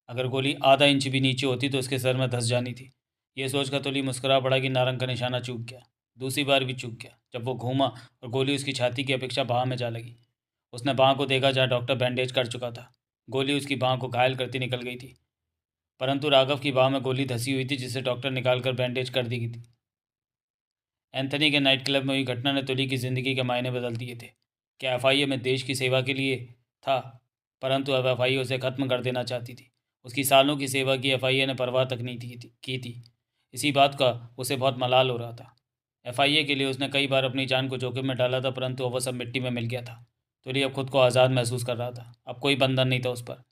अगर गोली आधा इंच भी नीचे होती तो उसके सर में धंस जानी थी। ये सोचकर तुली मुस्कुरा पड़ा कि नारंग का निशाना चूक गया। दूसरी बार भी चूक गया, जब वो घूमा और गोली उसकी छाती की अपेक्षा बाह में जा लगी। उसने बाह को देखा जहाँ डॉक्टर बैंडेज कर चुका था। गोली उसकी बाह को घायल करती निकल गई थी, परंतु राघव की बाह में गोली धसी हुई थी, जिसे डॉक्टर निकाल कर बैंडेज कर दी गई थी। एंथनी के नाइट क्लब में हुई घटना ने तुली की ज़िंदगी के मायने बदल दिए थे। क्या FIA में देश की सेवा के लिए था, परंतु अब FIA उसे ख़त्म कर देना चाहती थी। उसकी सालों की सेवा की FIA ने परवाह तक नहीं की थी। इसी बात का उसे बहुत मलाल हो रहा था। FIA के लिए उसने कई बार अपनी जान को जोखिम में डाला था, परंतु अब वह सब मिट्टी में मिल गया था। तुली अब खुद को आज़ाद महसूस कर रहा था। अब कोई बंधन नहीं था उस पर।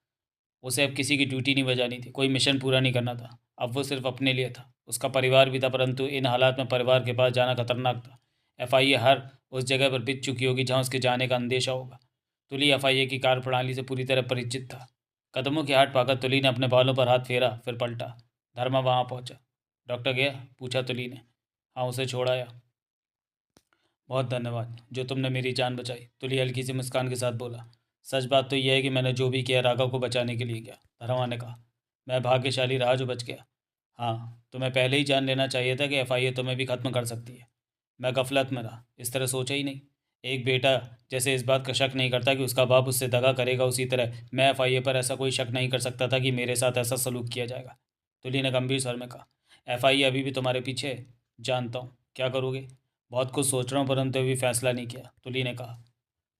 उसे अब किसी की ड्यूटी नहीं बजानी थी, कोई मिशन पूरा नहीं करना था। अब वो सिर्फ अपने लिए था। उसका परिवार भी था, परंतु इन हालात में परिवार के पास जाना खतरनाक था। FIA हर उस जगह पर बीत चुकी होगी जहाँ उसके जाने का अंदेशा होगा। तुली FIA की कार्य प्रणाली से पूरी तरह परिचित था। कदमों की हाट पाकर तुली ने अपने बालों पर हाथ फेरा, फिर पलटा। धर्मा वहाँ पहुंचा। डॉक्टर गया? पूछा तुली ने। हाँ, उसे छोड़ाया। बहुत धन्यवाद, जो तुमने मेरी जान बचाई, तुली हल्की सी मुस्कान के साथ बोला। सच बात तो यह है कि मैंने जो भी किया राघव को बचाने के लिए किया, धर्मा ने कहा। मैं भाग्यशाली रहा जो बच गया। हाँ, तुम्हें पहले ही जान लेना चाहिए था कि एफआईए तुम्हें भी खत्म कर सकती है। मैं गफलत में रहा, इस तरह सोचा ही नहीं। एक बेटा जैसे इस बात का शक नहीं करता कि उसका बाप उससे दगा करेगा, उसी तरह मैं एफआईए पर ऐसा कोई शक नहीं कर सकता था कि मेरे साथ ऐसा सलूक किया जाएगा। तुली ने गंभीर स्वर में कहा। एफआईए अभी भी तुम्हारे पीछे है। जानता हूँ। क्या करोगे? बहुत कुछ सोच रहा हूँ, परंतु अभी फैसला नहीं किया, तुली ने कहा।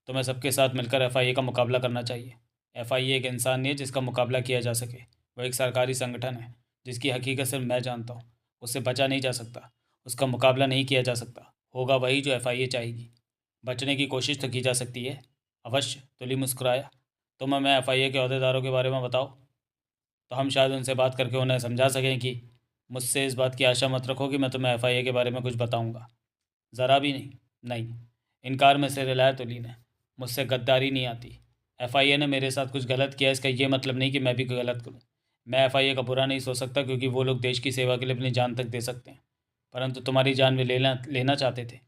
तुम्हें सबके साथ मिलकर एफआईए का मुकाबला करना चाहिए। एफआईए एक इंसान नहीं है जिसका मुकाबला किया जा सके। वह एक सरकारी संगठन है जिसकी हकीकत सिर्फ मैं जानता हूँ। उससे बचा नहीं जा सकता, उसका मुकाबला नहीं किया जा सकता। होगा वही जो एफआईए चाहेगी। बचने की कोशिश तो की जा सकती है। अवश्य, तुली मुस्कुराया। तुम हमें एफआईए के अहदेदारों के बारे में बताओ, तो हम शायद उनसे बात करके उन्हें समझा सकें कि मुझसे इस बात की आशा मत रखो कि मैं तुम्हें एफआईए के बारे में कुछ बताऊंगा। ज़रा भी नहीं। नहीं, इनकार में सिर हिलाया तुली ने। मुझसे गद्दारी नहीं आती। एफआईए ने मेरे साथ कुछ गलत किया, इसका ये मतलब नहीं कि मैं भी कोई गलत करूं। मैं एफआईए का बुरा नहीं सोच सकता, क्योंकि वो लोग देश की सेवा के लिए अपनी जान तक दे सकते हैं। परंतु तुम्हारी जान वे लेना लेना चाहते थे।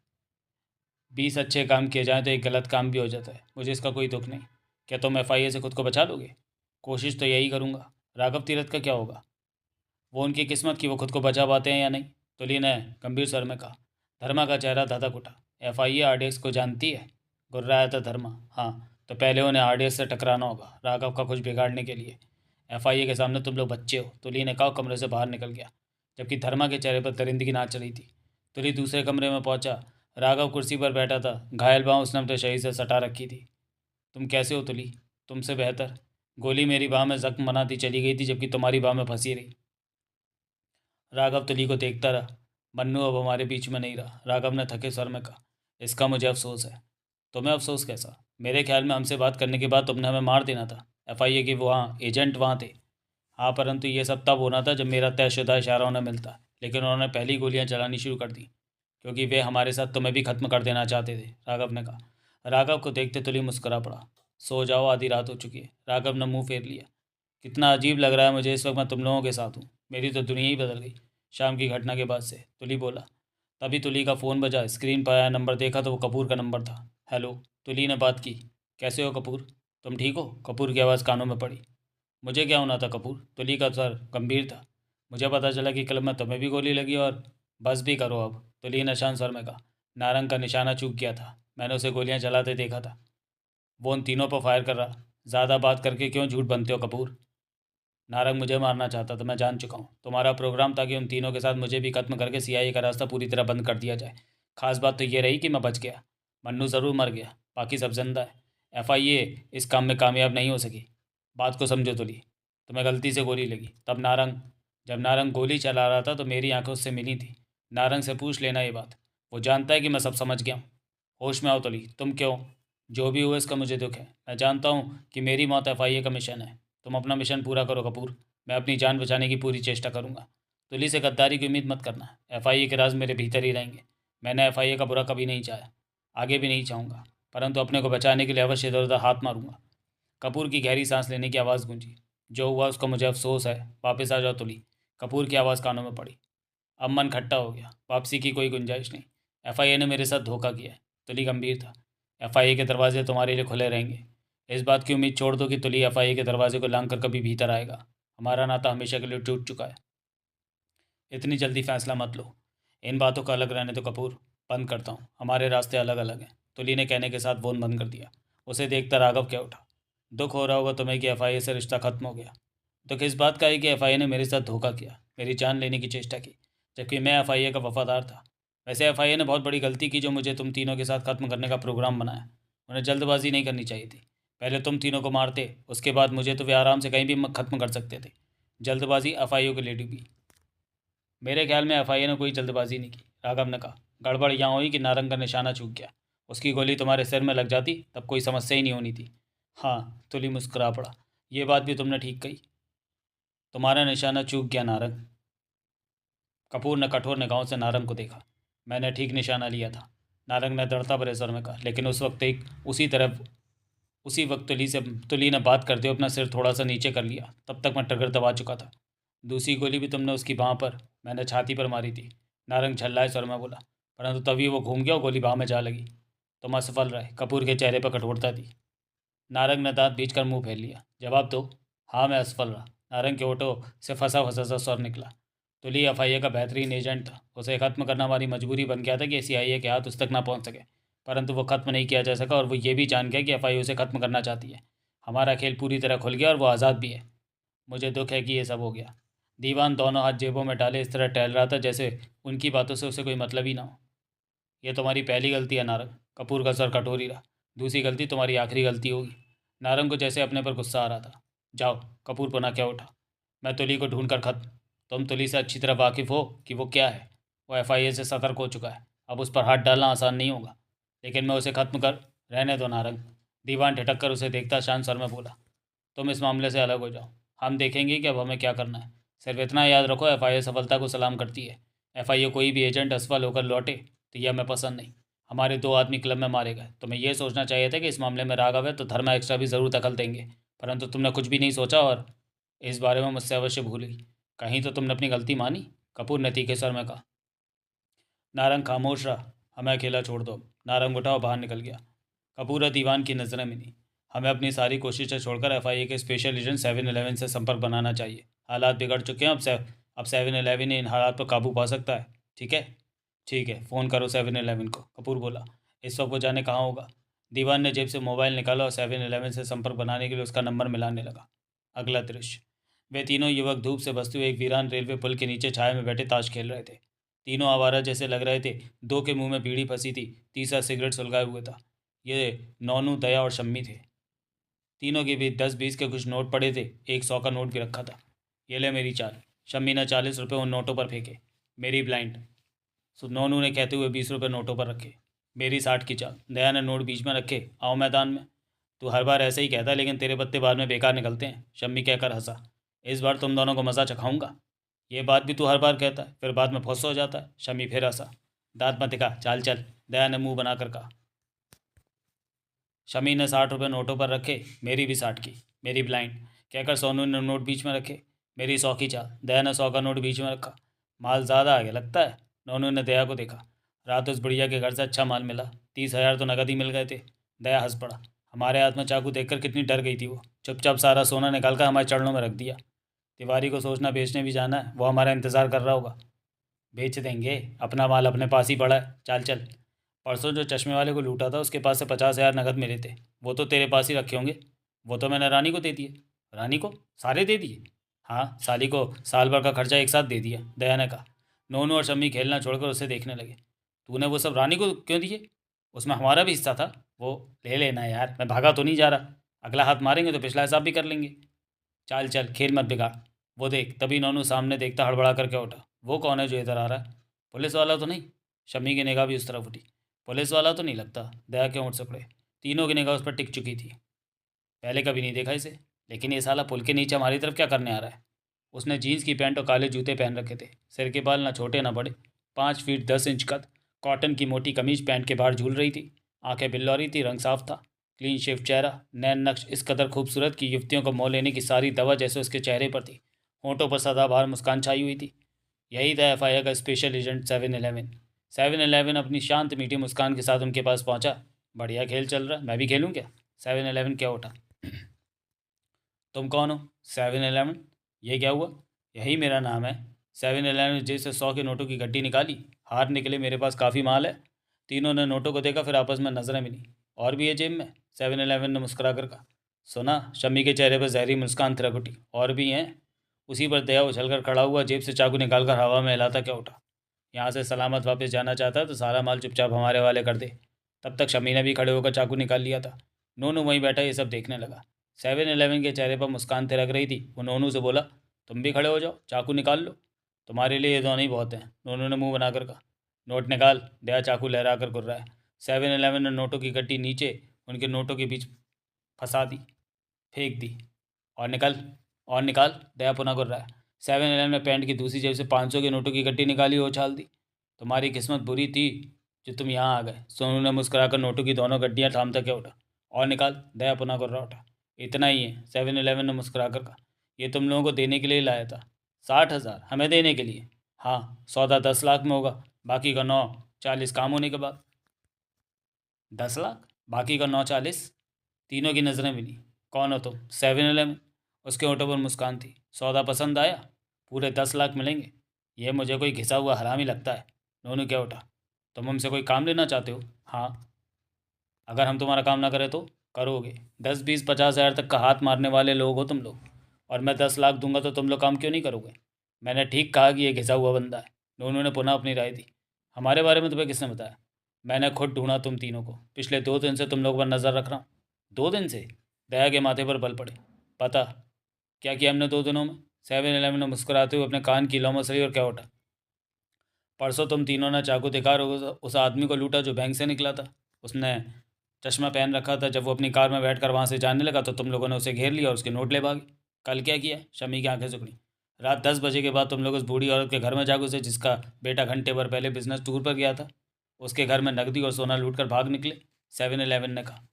20 अच्छे काम किए जाएं तो एक गलत काम भी हो जाता है, मुझे इसका कोई दुख नहीं। क्या तुम एफआईए से खुद को बचा लोगे? कोशिश तो यही करूँगा। राघव तीरथ का क्या होगा? वो उनकी किस्मत की वो खुद को बचा पाते हैं या नहीं, तुली ने गंभीर स्वर में कहा। धर्मा का चेहरा धधक उठा। एफआईए आरडीएक्स को जानती है? गुर्राया था धर्मा। हाँ, तो पहले उन्हें आरडीएक्स से टकराना होगा, राघव का कुछ बिगाड़ने के लिए। एफआईए के सामने तुम लोग बच्चे हो, तुली ने कहा, कमरे से बाहर निकल गया, जबकि धर्मा के चेहरे पर दरिंदगी नाच रही थी। तुली दूसरे कमरे में पहुंचा। राघव कुर्सी पर बैठा था, घायल बाँह उसने अपने शरीर से सटा रखी थी। तुम कैसे हो तुली? तुमसे बेहतर। गोली मेरी बाह में जख्म बनाती चली गई थी, जबकि तुम्हारी बाह में फंसी रही। राघव तुली को देखता रहा। मन्नू अब हमारे बीच में नहीं रहा, राघव ने थके स्वर में कहा। इसका मुझे अफसोस है। तुम्हें अफसोस कैसा? मेरे ख्याल में हमसे बात करने के बाद तुमने हमें मार देना था। एफआईए के वहाँ एजेंट वहाँ थे। हाँ, परंतु ये सब तब होना था जब मेरा तयशुदा इशारा उन्हें मिलता, लेकिन उन्होंने पहली गोलियाँ चलानी शुरू कर दी, क्योंकि वे हमारे साथ तुम्हें भी खत्म कर देना चाहते थे, राघव ने कहा। राघव को देखते तुली मुस्कुरा पड़ा। सो जाओ, आधी रात हो चुकी है, राघव ने मुंह फेर लिया। कितना अजीब लग रहा है मुझे, इस वक्त मैं तुम लोगों के साथ हूँ। मेरी तो दुनिया ही बदल गई शाम की घटना के बाद से, तुली बोला। तभी तुली का फ़ोन बजा, स्क्रीन पर आया नंबर देखा तो वो कपूर का नंबर था। हेलो, तुली ने बात की। कैसे हो कपूर? तुम ठीक हो? कपूर की आवाज़ कानों में पड़ी। मुझे क्या होना था कपूर? तुली का स्वर गंभीर था। मुझे पता चला कि क्लब में तुम्हें भी गोली लगी, और बस भी करो अब, तुली ने शांत स्वर में कहा। नारंग का निशाना चूक गया था, मैंने उसे गोलियां चलाते देखा था। वो उन तीनों पर फायर कर रहा। ज़्यादा बात करके क्यों झूठ बनते हो कपूर? नारंग मुझे मारना चाहता था, मैं जान चुका हूँ। तुम्हारा प्रोग्राम था कि उन तीनों के साथ मुझे भी खत्म करके सीआईए का रास्ता पूरी तरह बंद कर दिया जाए। खास बात तो ये रही कि मैं बच गया। मन्नू ज़रूर मर गया, बाकी सब जिंदा है। एफआईए इस काम में कामयाब नहीं हो सकी। बात को समझो तुली। तुम्हें गलती से गोली लगी, तब नारंग जब नारंग गोली चला रहा था तो मेरी आंखें उससे मिली थी। नारंग से पूछ लेना ये बात, वो जानता है कि मैं सब समझ गया हूँ। होश में आओ तुली, तुम क्यों? जो भी हुआ इसका मुझे दुख है। मैं जानता हूँ कि मेरी मौत एफआईए का मिशन है। तुम अपना मिशन पूरा करो कपूर, मैं अपनी जान बचाने की पूरी चेष्टा करूंगा। तुली से गद्दारी की उम्मीद मत करना, एफआईए के राज मेरे भीतर ही रहेंगे। मैंने एफआईए का बुरा कभी नहीं चाहा, आगे भी नहीं चाहूँगा, परंतु अपने को बचाने के लिए अवश्य इधर उधर हाथ मारूंगा। कपूर की गहरी सांस लेने की आवाज़ गूंजी। जो हुआ उसका मुझे अफसोस है, वापस आ जाओ तुली। कपूर की आवाज़ कानों में पड़ी। अब मन खट्टा हो गया, वापसी की कोई गुंजाइश नहीं। एफआईए ने मेरे साथ धोखा किया है। तुली गंभीर था। एफआईए के दरवाजे तुम्हारे लिए खुले रहेंगे। इस बात की उम्मीद छोड़ दो कि तुली एफआईए के दरवाजे को लांग कर कभी भीतर आएगा। हमारा नाता हमेशा के लिए टूट चुका है। इतनी जल्दी फैसला मत लो। इन बातों का अलग रहने तो कपूर, बंद करता हूँ, हमारे रास्ते अलग अलग हैं। तुली ने कहने के साथ फोन बंद कर दिया। उसे देखकर राघव क्या उठा। दुख हो रहा होगा तुम्हें कि एफआईए से रिश्ता खत्म हो गया। दुख इस बात का है कि एफआईए ने मेरे साथ धोखा किया, मेरी जान लेने की चेष्टा की, जबकि मैं एफआईए का वफादार था। वैसे एफआईए ने बहुत बड़ी गलती की जो मुझे तुम तीनों के साथ खत्म करने का प्रोग्राम बनाया। उन्हें जल्दबाजी नहीं करनी चाहिए थी। पहले तुम तीनों को मारते, उसके बाद मुझे तो वे आराम से कहीं भी खत्म कर सकते थे। जल्दबाजी एफआईए के लिए डूबी। मेरे ख्याल में एफआईए ने कोई जल्दबाजी नहीं की, राघव ने कहा। गड़बड़ यहाँ हुई कि नारंग का निशाना चूक गया। उसकी गोली तुम्हारे सिर में लग जाती तब कोई समस्या ही नहीं होनी थी। हाँ, तुली मुस्कुरा पड़ा। ये बात भी तुमने ठीक कही। तुम्हारा निशाना चूक गया नारंग। कपूर ने कठोर निगाहों से नारंग को देखा। मैंने ठीक निशाना लिया था, नारंग ने दृढ़ता भरे स्वर में कहा, लेकिन उस वक्त एक उसी वक्त तुली ने बात करते हुए अपना सिर थोड़ा सा नीचे कर लिया। तब तक मैं ट्रिगर दबा चुका था। दूसरी गोली भी तुमने उसकी बाँह पर, मैंने छाती पर मारी थी। नारंग झल्लाए स्वर में बोला, परंतु तभी वो घूम गया और गोली बाँह में जा लगी। तुम असफल रहे। कपूर के चेहरे पर कठोरता थी। नारंग ने दांत बीच कर मुंह फेर लिया। जवाब दो। हाँ, मैं असफल रहा। नारंग के होठों से फंसा फंसा सा स्वर निकला। तुली एफआईए का बेहतरीन एजेंट था। उसे खत्म करना हमारी मजबूरी बन गया था कि सीआईए के हाथ उस तक ना पहुंच सके। परंतु वो खत्म नहीं किया जा सका और वो ये भी जान गया कि एफआईए उसे खत्म करना चाहती है। हमारा खेल पूरी तरह खुल गया और वो आज़ाद भी है। मुझे दुख है कि ये सब हो गया। दीवान दोनों हाथ जेबों में डाले इस तरह टहल रहा था जैसे उनकी बातों से उसे कोई मतलब ही ना हो। यह तुम्हारी पहली गलती है नारंग। कपूर का सर कटोर ही रहा। दूसरी गलती तुम्हारी आखिरी गलती होगी। नारंग को जैसे अपने पर गुस्सा आ रहा था। जाओ। कपूर पुनः क्या उठा। मैं तुली को ढूंढ कर खत्म। तुम तुली से अच्छी तरह वाकिफ़ हो कि वो क्या है। वो एफआईए से सतर्क हो चुका है। अब उस पर हाथ डालना आसान नहीं होगा, लेकिन मैं उसे खत्म कर। रहने दो नारंग। दीवान ठिठक कर उसे देखता शांत स्वर में बोला, तुम इस मामले से अलग हो जाओ। हम देखेंगे कि अब हमें क्या करना है। सिर्फ इतना याद रखो, एफआईए सफलता को सलाम करती है। एफआईए कोई भी एजेंट असफल होकर लौटे तो यह हमें पसंद नहीं। हमारे 2 आदमी क्लब में मारे गए। तुम्हें यह सोचना चाहिए था कि इस मामले में राघव है तो धर्मा एक्स्ट्रा भी ज़रूर दखल देंगे, परंतु तुमने कुछ भी नहीं सोचा और इस बारे में मुझसे अवश्य भूल गई। कहीं तो तुमने अपनी गलती मानी। कपूर ने तीखे स्वर में कहा। नारंग खामोश रहा। हमें अकेला छोड़ दो। नारंग उठा और बाहर निकल गया। कपूर और दीवान की नज़रें मिली। हमें अपनी सारी कोशिशें छोड़कर एफआईए के स्पेशल एजेंट 7-11 से संपर्क बनाना चाहिए। हालात बिगड़ चुके हैं। अब 7-11 इन हालात पर काबू पा सकता है। ठीक है। ठीक है, फ़ोन करो 7-11 को। कपूर बोला। इस वक्त वो जाने कहाँ होगा। दीवान ने जेब से मोबाइल निकाला और 7-11 से संपर्क बनाने के लिए उसका नंबर मिलाने लगा। अगला दृश्य। वे तीनों युवक धूप से बसते हुए एक वीरान रेलवे पुल के नीचे छाया में बैठे ताश खेल रहे थे। तीनों आवारा जैसे लग रहे थे। 2 के मुंह में बीड़ी फंसी थी, तीसरा सिगरेट सुलगाए हुए था। ये नौनू, दया और शम्मी थे। तीनों के बीच 10-20 के कुछ नोट पड़े थे। एक 100 का नोट भी रखा था। ये ले मेरी चाल। शम्मी ने 40 रुपये उन नोटों पर फेंके। मेरी ब्लाइंड। सो नोनू ने कहते हुए 20 रुपये नोटों पर रखे। मेरी 60 की चाल। दया ने नोट बीच में रखे। आओ मैदान में। तू हर बार ऐसे ही कहता है, लेकिन तेरे पत्ते बाद में बेकार निकलते हैं। शम्मी कहकर हंसा। इस बार तुम दोनों को मज़ा चखाऊंगा। ये बात भी तू हर बार कहता है, फिर बाद में फुस्स हो जाता है। शम्मी फिर हंसा। दांत मत दिखा, चाल चल। दया ने मुंह बनाकर कहा। शमी ने 60 रुपये नोटों पर रखे। मेरी भी 60 की। मेरी ब्लाइंड। कहकर सोनू ने नोट बीच में रखे। मेरी 100 की चाल। दया ने 100 का नोट बीच में रखा। माल ज़्यादा आ गया लगता है। नोनू ने दया को देखा। रात उस बुढ़िया के घर से अच्छा माल मिला। 30,000 तो नकद ही मिल गए थे। दया हंस पड़ा। हमारे हाथ में चाकू देखकर कितनी डर गई थी वो। चुपचाप सारा सोना निकाल कर हमारे चरणों में रख दिया। तिवारी को सोचना बेचने भी जाना है, वो हमारा इंतज़ार कर रहा होगा। बेच देंगे, अपना माल अपने पास ही पड़ा है। चाल चल। परसों जो चश्मे वाले को लूटा था उसके पास से 50,000 नकद मिले थे। वो तो तेरे पास ही रखे होंगे। वो तो मैंने रानी को दे दिए। रानी को सारे दे दिए। हाँ, साली को साल भर का खर्चा एक साथ दे दिया। दया ने कहा। नोनू और शम्मी खेलना छोड़कर उसे देखने लगे। तूने वो सब रानी को क्यों दिए। उसमें हमारा भी हिस्सा था। वो ले लेना यार, मैं भागा तो नहीं जा रहा। अगला हाथ मारेंगे तो पिछला हिसाब भी कर लेंगे। चाल चल, खेल मत बिगाड़। वो देख। तभी नोनू सामने देखता हड़बड़ा करके उठा। वो कौन है जो इधर आ रहा है। पुलिस वाला तो नहीं। शम्मी की निगाह भी उस तरफ उठी। पुलिस वाला तो नहीं लगता। दया के होंठ सिकुड़े। तीनों की निगाह उस पर टिक चुकी थी। पहले कभी नहीं देखा इसे, लेकिन ये साला पुल के नीचे हमारी तरफ क्या करने आ रहा है। उसने जीन्स की पैंट और काले जूते पहन रखे थे। सिर के बाल ना छोटे ना बड़े। 5 फीट 10 इंच कद। कॉटन की मोटी कमीज पैंट के बाहर झूल रही थी। आंखें बिल्लौरी थी। रंग साफ था। क्लीन शेव चेहरा। नैन नक्श इस कदर खूबसूरत कि युवतियों को मोह लेने की सारी दवा जैसे उसके चेहरे पर थी। होंठों पर सदाबहार मुस्कान छाई हुई थी। यही था एफआईआर का स्पेशल एजेंट 7-11। 7-11 अपनी शांत मीठी मुस्कान के साथ उनके पास पहुंचा। बढ़िया खेल चल रहा है, मैं भी खेलूं क्या। 7-11 क्या उठा। तुम कौन हो। 7-11। ये क्या हुआ। यही मेरा नाम है। 7-11 जेब से 100 के नोटों की गड्डी निकाली। हार निकले, मेरे पास काफ़ी माल है। तीनों ने नोटों को देखा, फिर आपस में नजरें मिली। और भी है जेब में। 7-11 ने मुस्कुरा कर कहा। सुना। शम्मी के चेहरे पर जहरी मुस्कान थिरक उठी। और भी हैं। उसी पर दया उछलकर खड़ा हुआ, जेब से चाकू निकालकर हवा में हिलाता क्या उठा। यहाँ से सलामत वापस जाना चाहता है तो सारा माल चुपचाप हमारे वाले कर दे। तब तक शमी ने भी खड़े होकर चाकू निकाल लिया था। नोनू वहीं बैठा ये सब देखने लगा। 7-11 के चेहरे पर मुस्कान थिरक रही थी। वो नोनू से बोला, तुम भी खड़े हो जाओ, चाकू निकाल लो। तुम्हारे लिए ये दोनों ही बहुत हैं। नोनू ने मुंह बनाकर कहा। नोट निकाल। दया चाकू लहरा कर रहा है। 7-11 ने नोटों की गड्डी नीचे उनके नोटों के बीच फंसा दी, फेंक दी। और निकल। और निकाल। दया पुनः रहा है। 7-11 ने पैंट की दूसरी जेब से 500 के नोटों की गड्डी निकाली और उछाल दी। तुम्हारी किस्मत बुरी थी जो तुम यहाँ आ गए। सोनू ने मुस्कुराकर नोटों की दोनों गड्डियाँ थामता क्या उठा। और निकाल। दया पुनः गुर्रा उठा। इतना ही है, 7-Eleven ने मुस्कुरा कर कहा। ये तुम लोगों को देने के लिए लाया था। 60,000 हमें देने के लिए? हाँ, सौदा 10 लाख में होगा, बाकी का 9-40 काम होने के बाद। 10 लाख, बाकी का 9-40। तीनों की नज़रें मिली। कौन हो तुम? 7-Eleven। उसके होठों पर मुस्कान थी। सौदा पसंद आया? पूरे 10 लाख मिलेंगे। यह मुझे कोई घिसा हुआ हरामी लगता है। नोनू क्या उठा। तुम हमसे कोई काम लेना चाहते हो? हाँ। अगर हम तुम्हारा काम ना करें तो? करोगे। 10-20-50 हज़ार तक का हाथ मारने वाले लोग हो तुम लोग, और मैं 10 लाख दूंगा तो तुम लोग काम क्यों नहीं करोगे? मैंने ठीक कहा कि ये घिसा हुआ बंदा है। नोनू ने पुनः अपनी राय दी। हमारे बारे में तुम्हें किसने बताया? मैंने खुद ढूंढा तुम तीनों को। पिछले 2 दिन से तुम लोगों पर नज़र रख रहा हूँ। 2 दिन से? दया के माथे पर बल पड़े। पता। क्या किया हमने 2 दिनों में? 7-Eleven ने मुस्कुराते हुए अपने कान की लौ मसली और क्या उठा। परसों तुम तीनों ने चाकू दिखाकर उस आदमी को लूटा जो बैंक से निकला था। उसने चश्मा पहन रखा था। जब वो अपनी कार में बैठकर वहाँ से जाने लगा तो तुम लोगों ने उसे घेर लिया और उसके नोट ले भागे। कल क्या किया? शमी की आंखें सुकड़ी। रात 10 बजे के बाद तुम लोग उस बूढ़ी औरत के घर में जा घुसे जिसका बेटा घंटे भर पहले बिजनेस टूर पर गया था। उसके घर में नकदी और सोना लूट कर भाग निकले। 7-Eleven ने कहा।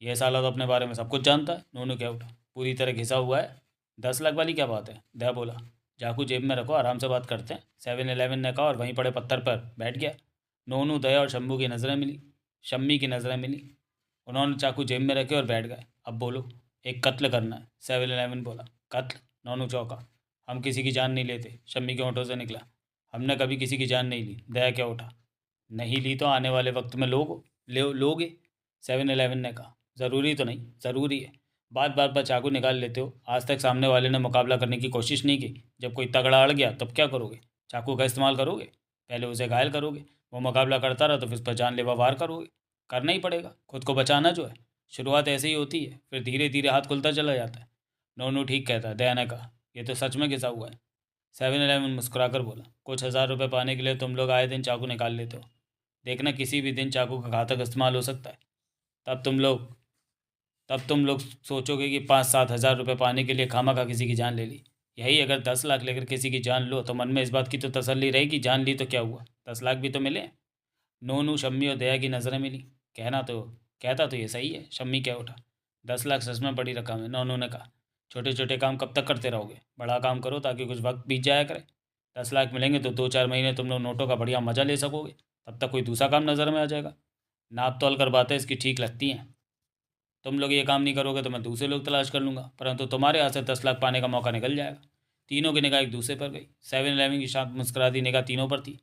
यह साला तो अपने बारे में सब कुछ जानता है। नूनू क्या उठा। पूरी तरह घिसा हुआ है। 10 लाख वाली क्या बात है? दया बोला। चाकू जेब में रखो, आराम से बात करते हैं। 7-Eleven ने कहा और वहीं पड़े पत्थर पर बैठ गया। नोनू, दया और शंभू की नज़रें मिली। शम्मी की नज़रें मिली। उन्होंने चाकू जेब में रखे और बैठ गए। अब बोलो। एक कत्ल करना है। 7-Eleven बोला। कत्ल? नोनू चौंका। हम किसी की जान नहीं लेते। शम्मी के होठों से निकला। हमने कभी किसी की जान नहीं ली। दया क्या उठा। नहीं ली तो आने वाले वक्त में लोगे। 7-Eleven ने कहा। ज़रूरी तो नहीं? ज़रूरी है। बात बात पर चाकू निकाल लेते हो। आज तक सामने वाले ने मुकाबला करने की कोशिश नहीं की। जब कोई तगड़ा अड़ गया तब क्या करोगे? चाकू का इस्तेमाल करोगे? पहले उसे घायल करोगे। वो मुकाबला करता रहा तो फिर उस पर जानलेवा वार करोगे। करना ही पड़ेगा, खुद को बचाना जो है। शुरुआत ऐसे ही होती है, फिर धीरे धीरे हाथ खुलता चला जाता है। नोनू ठीक कहता है, दया ने कहा। ये तो सच में घिसा हुआ है। 7-Eleven मुस्कुराकर बोला। कुछ हज़ार रुपये पाने के लिए तुम लोग आए दिन चाकू निकाल लेते हो। देखना, किसी भी दिन चाकू का घातक इस्तेमाल हो सकता है। तब तुम लोग तब तुम लोग सोचोगे कि 5-7 हज़ार रुपये पाने के लिए खामा खा किसी की जान ले ली। यही अगर 10 लाख लेकर किसी की जान लो तो मन में इस बात की तो तसल्ली रहेगी, जान ली तो क्या हुआ, 10 लाख भी तो मिले। नोनू, शम्मी और दया की नज़रें मिली। कहता तो ये सही है। शम्मी क्या उठा। 10 लाख सच में बड़ी रकम है। नोनू ने कहा। छोटे छोटे काम कब तक करते रहोगे? बड़ा काम करो ताकि कुछ वक्त बीत जाया करे। 10 लाख मिलेंगे तो 2-4 महीने तुम लोग नोटों का बढ़िया मज़ा ले सकोगे। तब तक कोई दूसरा काम नज़र में आ जाएगा। नाप तोल कर बातें इसकी ठीक लगती हैं। तुम लोग ये काम नहीं करोगे तो मैं दूसरे लोग तलाश कर लूँगा, परंतु तुम्हारे हाथ से 10 लाख पाने का मौका निकल जाएगा। तीनों की निगाह एक दूसरे पर गई। 7-Eleven की शांत मुस्कुराती निगाह तीनों पर थी।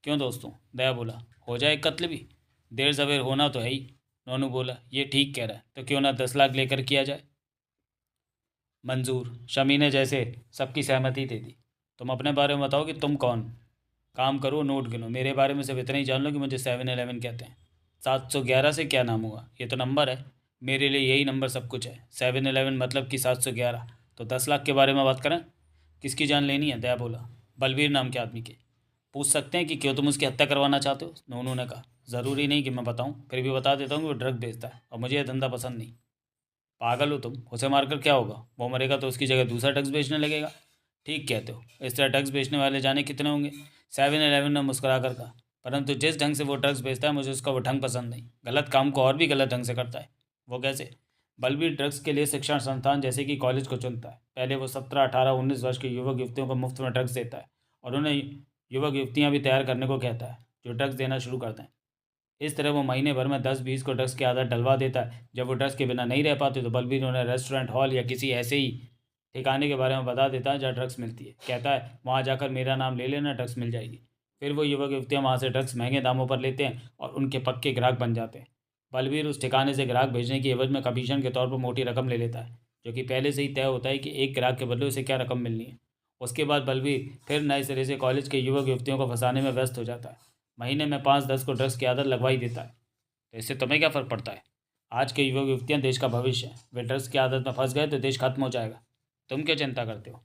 क्यों दोस्तों? दया बोला। हो जाए एक कत्ल भी, देर सवेर होना तो है ही। नोनू बोला। ये ठीक कह रहा है, तो क्यों ना 10 लाख लेकर किया जाए। मंजूर। शमी ने जैसे सबकी सहमति दे दी। तुम अपने बारे में बताओ कि तुम कौन? काम करो, नोट गिनो। मेरे बारे में सिर्फ इतना ही जान लो कि मुझे 7-Eleven कहते हैं। 711 से क्या नाम हुआ? ये तो नंबर है। मेरे लिए यही नंबर सब कुछ है। 7-Eleven मतलब कि 711। तो 10 लाख के बारे में बात करें। किसकी जान लेनी है? दया बोला। बलवीर नाम के आदमी की। पूछ सकते हैं कि क्यों तुम उसकी हत्या करवाना चाहते हो? नोनू ने कहा। ज़रूरी नहीं कि मैं बताऊं, फिर भी बता देता हूँ कि वो ड्रग बेचता है और मुझे यह धंधा पसंद नहीं। पागल हो तुम? उसे मारकर क्या होगा? वो मरेगा तो उसकी जगह दूसरा ड्रग्स बेचने लगेगा। ठीक कहते हो। इस तरह ड्रग्स बेचने वाले जाने कितने होंगे? 7-Eleven ने मुस्कुरा कर कहा। परंतु जिस ढंग से वो ड्रग्स बेचता है मुझे उसका वो ढंग पसंद नहीं। गलत काम को और भी गलत ढंग से करता है। वो कैसे? बलबीर ड्रग्स के लिए शिक्षण संस्थान जैसे कि कॉलेज को चुनता है। पहले वो 17-18-19 वर्ष के युवक युवतियों को मुफ्त में ड्रग्स देता है और उन्हें युवक युवतियाँ भी तैयार करने को कहता है जो ड्रग्स देना शुरू करते हैं। इस तरह वो महीने भर में 10-20 को ड्रग्स की आदत डलवा देता है। जब वो ड्रग्स के बिना नहीं रह पाते तो बलबीर उन्हें रेस्टोरेंट, हॉल या किसी ऐसे ही ठिकाने के बारे में बता देता है जहाँ ड्रग्स मिलती है। कहता है वहाँ जाकर मेरा नाम ले लेना, ड्रग्स मिल जाएगी। फिर वो युवक युवतियाँ वहाँ से ड्रग्स महंगे दामों पर लेते हैं और उनके पक्के ग्राहक बन जाते हैं। बलबीर उस ठिकाने से ग्राहक भेजने की एवज में कमीशन के तौर पर मोटी रकम ले लेता है, जो कि पहले से ही तय होता है कि एक ग्राहक के बदले उसे क्या रकम मिलनी है। उसके बाद बलबीर फिर नए सिरे से कॉलेज के युवक युवतियों को फंसाने में व्यस्त हो जाता है। महीने में 5-10 को ड्रग्स की आदत लगवा ही देता है। तो इससे तुम्हें क्या फ़र्क पड़ता है? आज के युवक युवतियाँ देश का भविष्य हैं। वे ड्रग्स की आदत में फंस गए तो देश खत्म हो जाएगा। तुम क्या चिंता करते हो?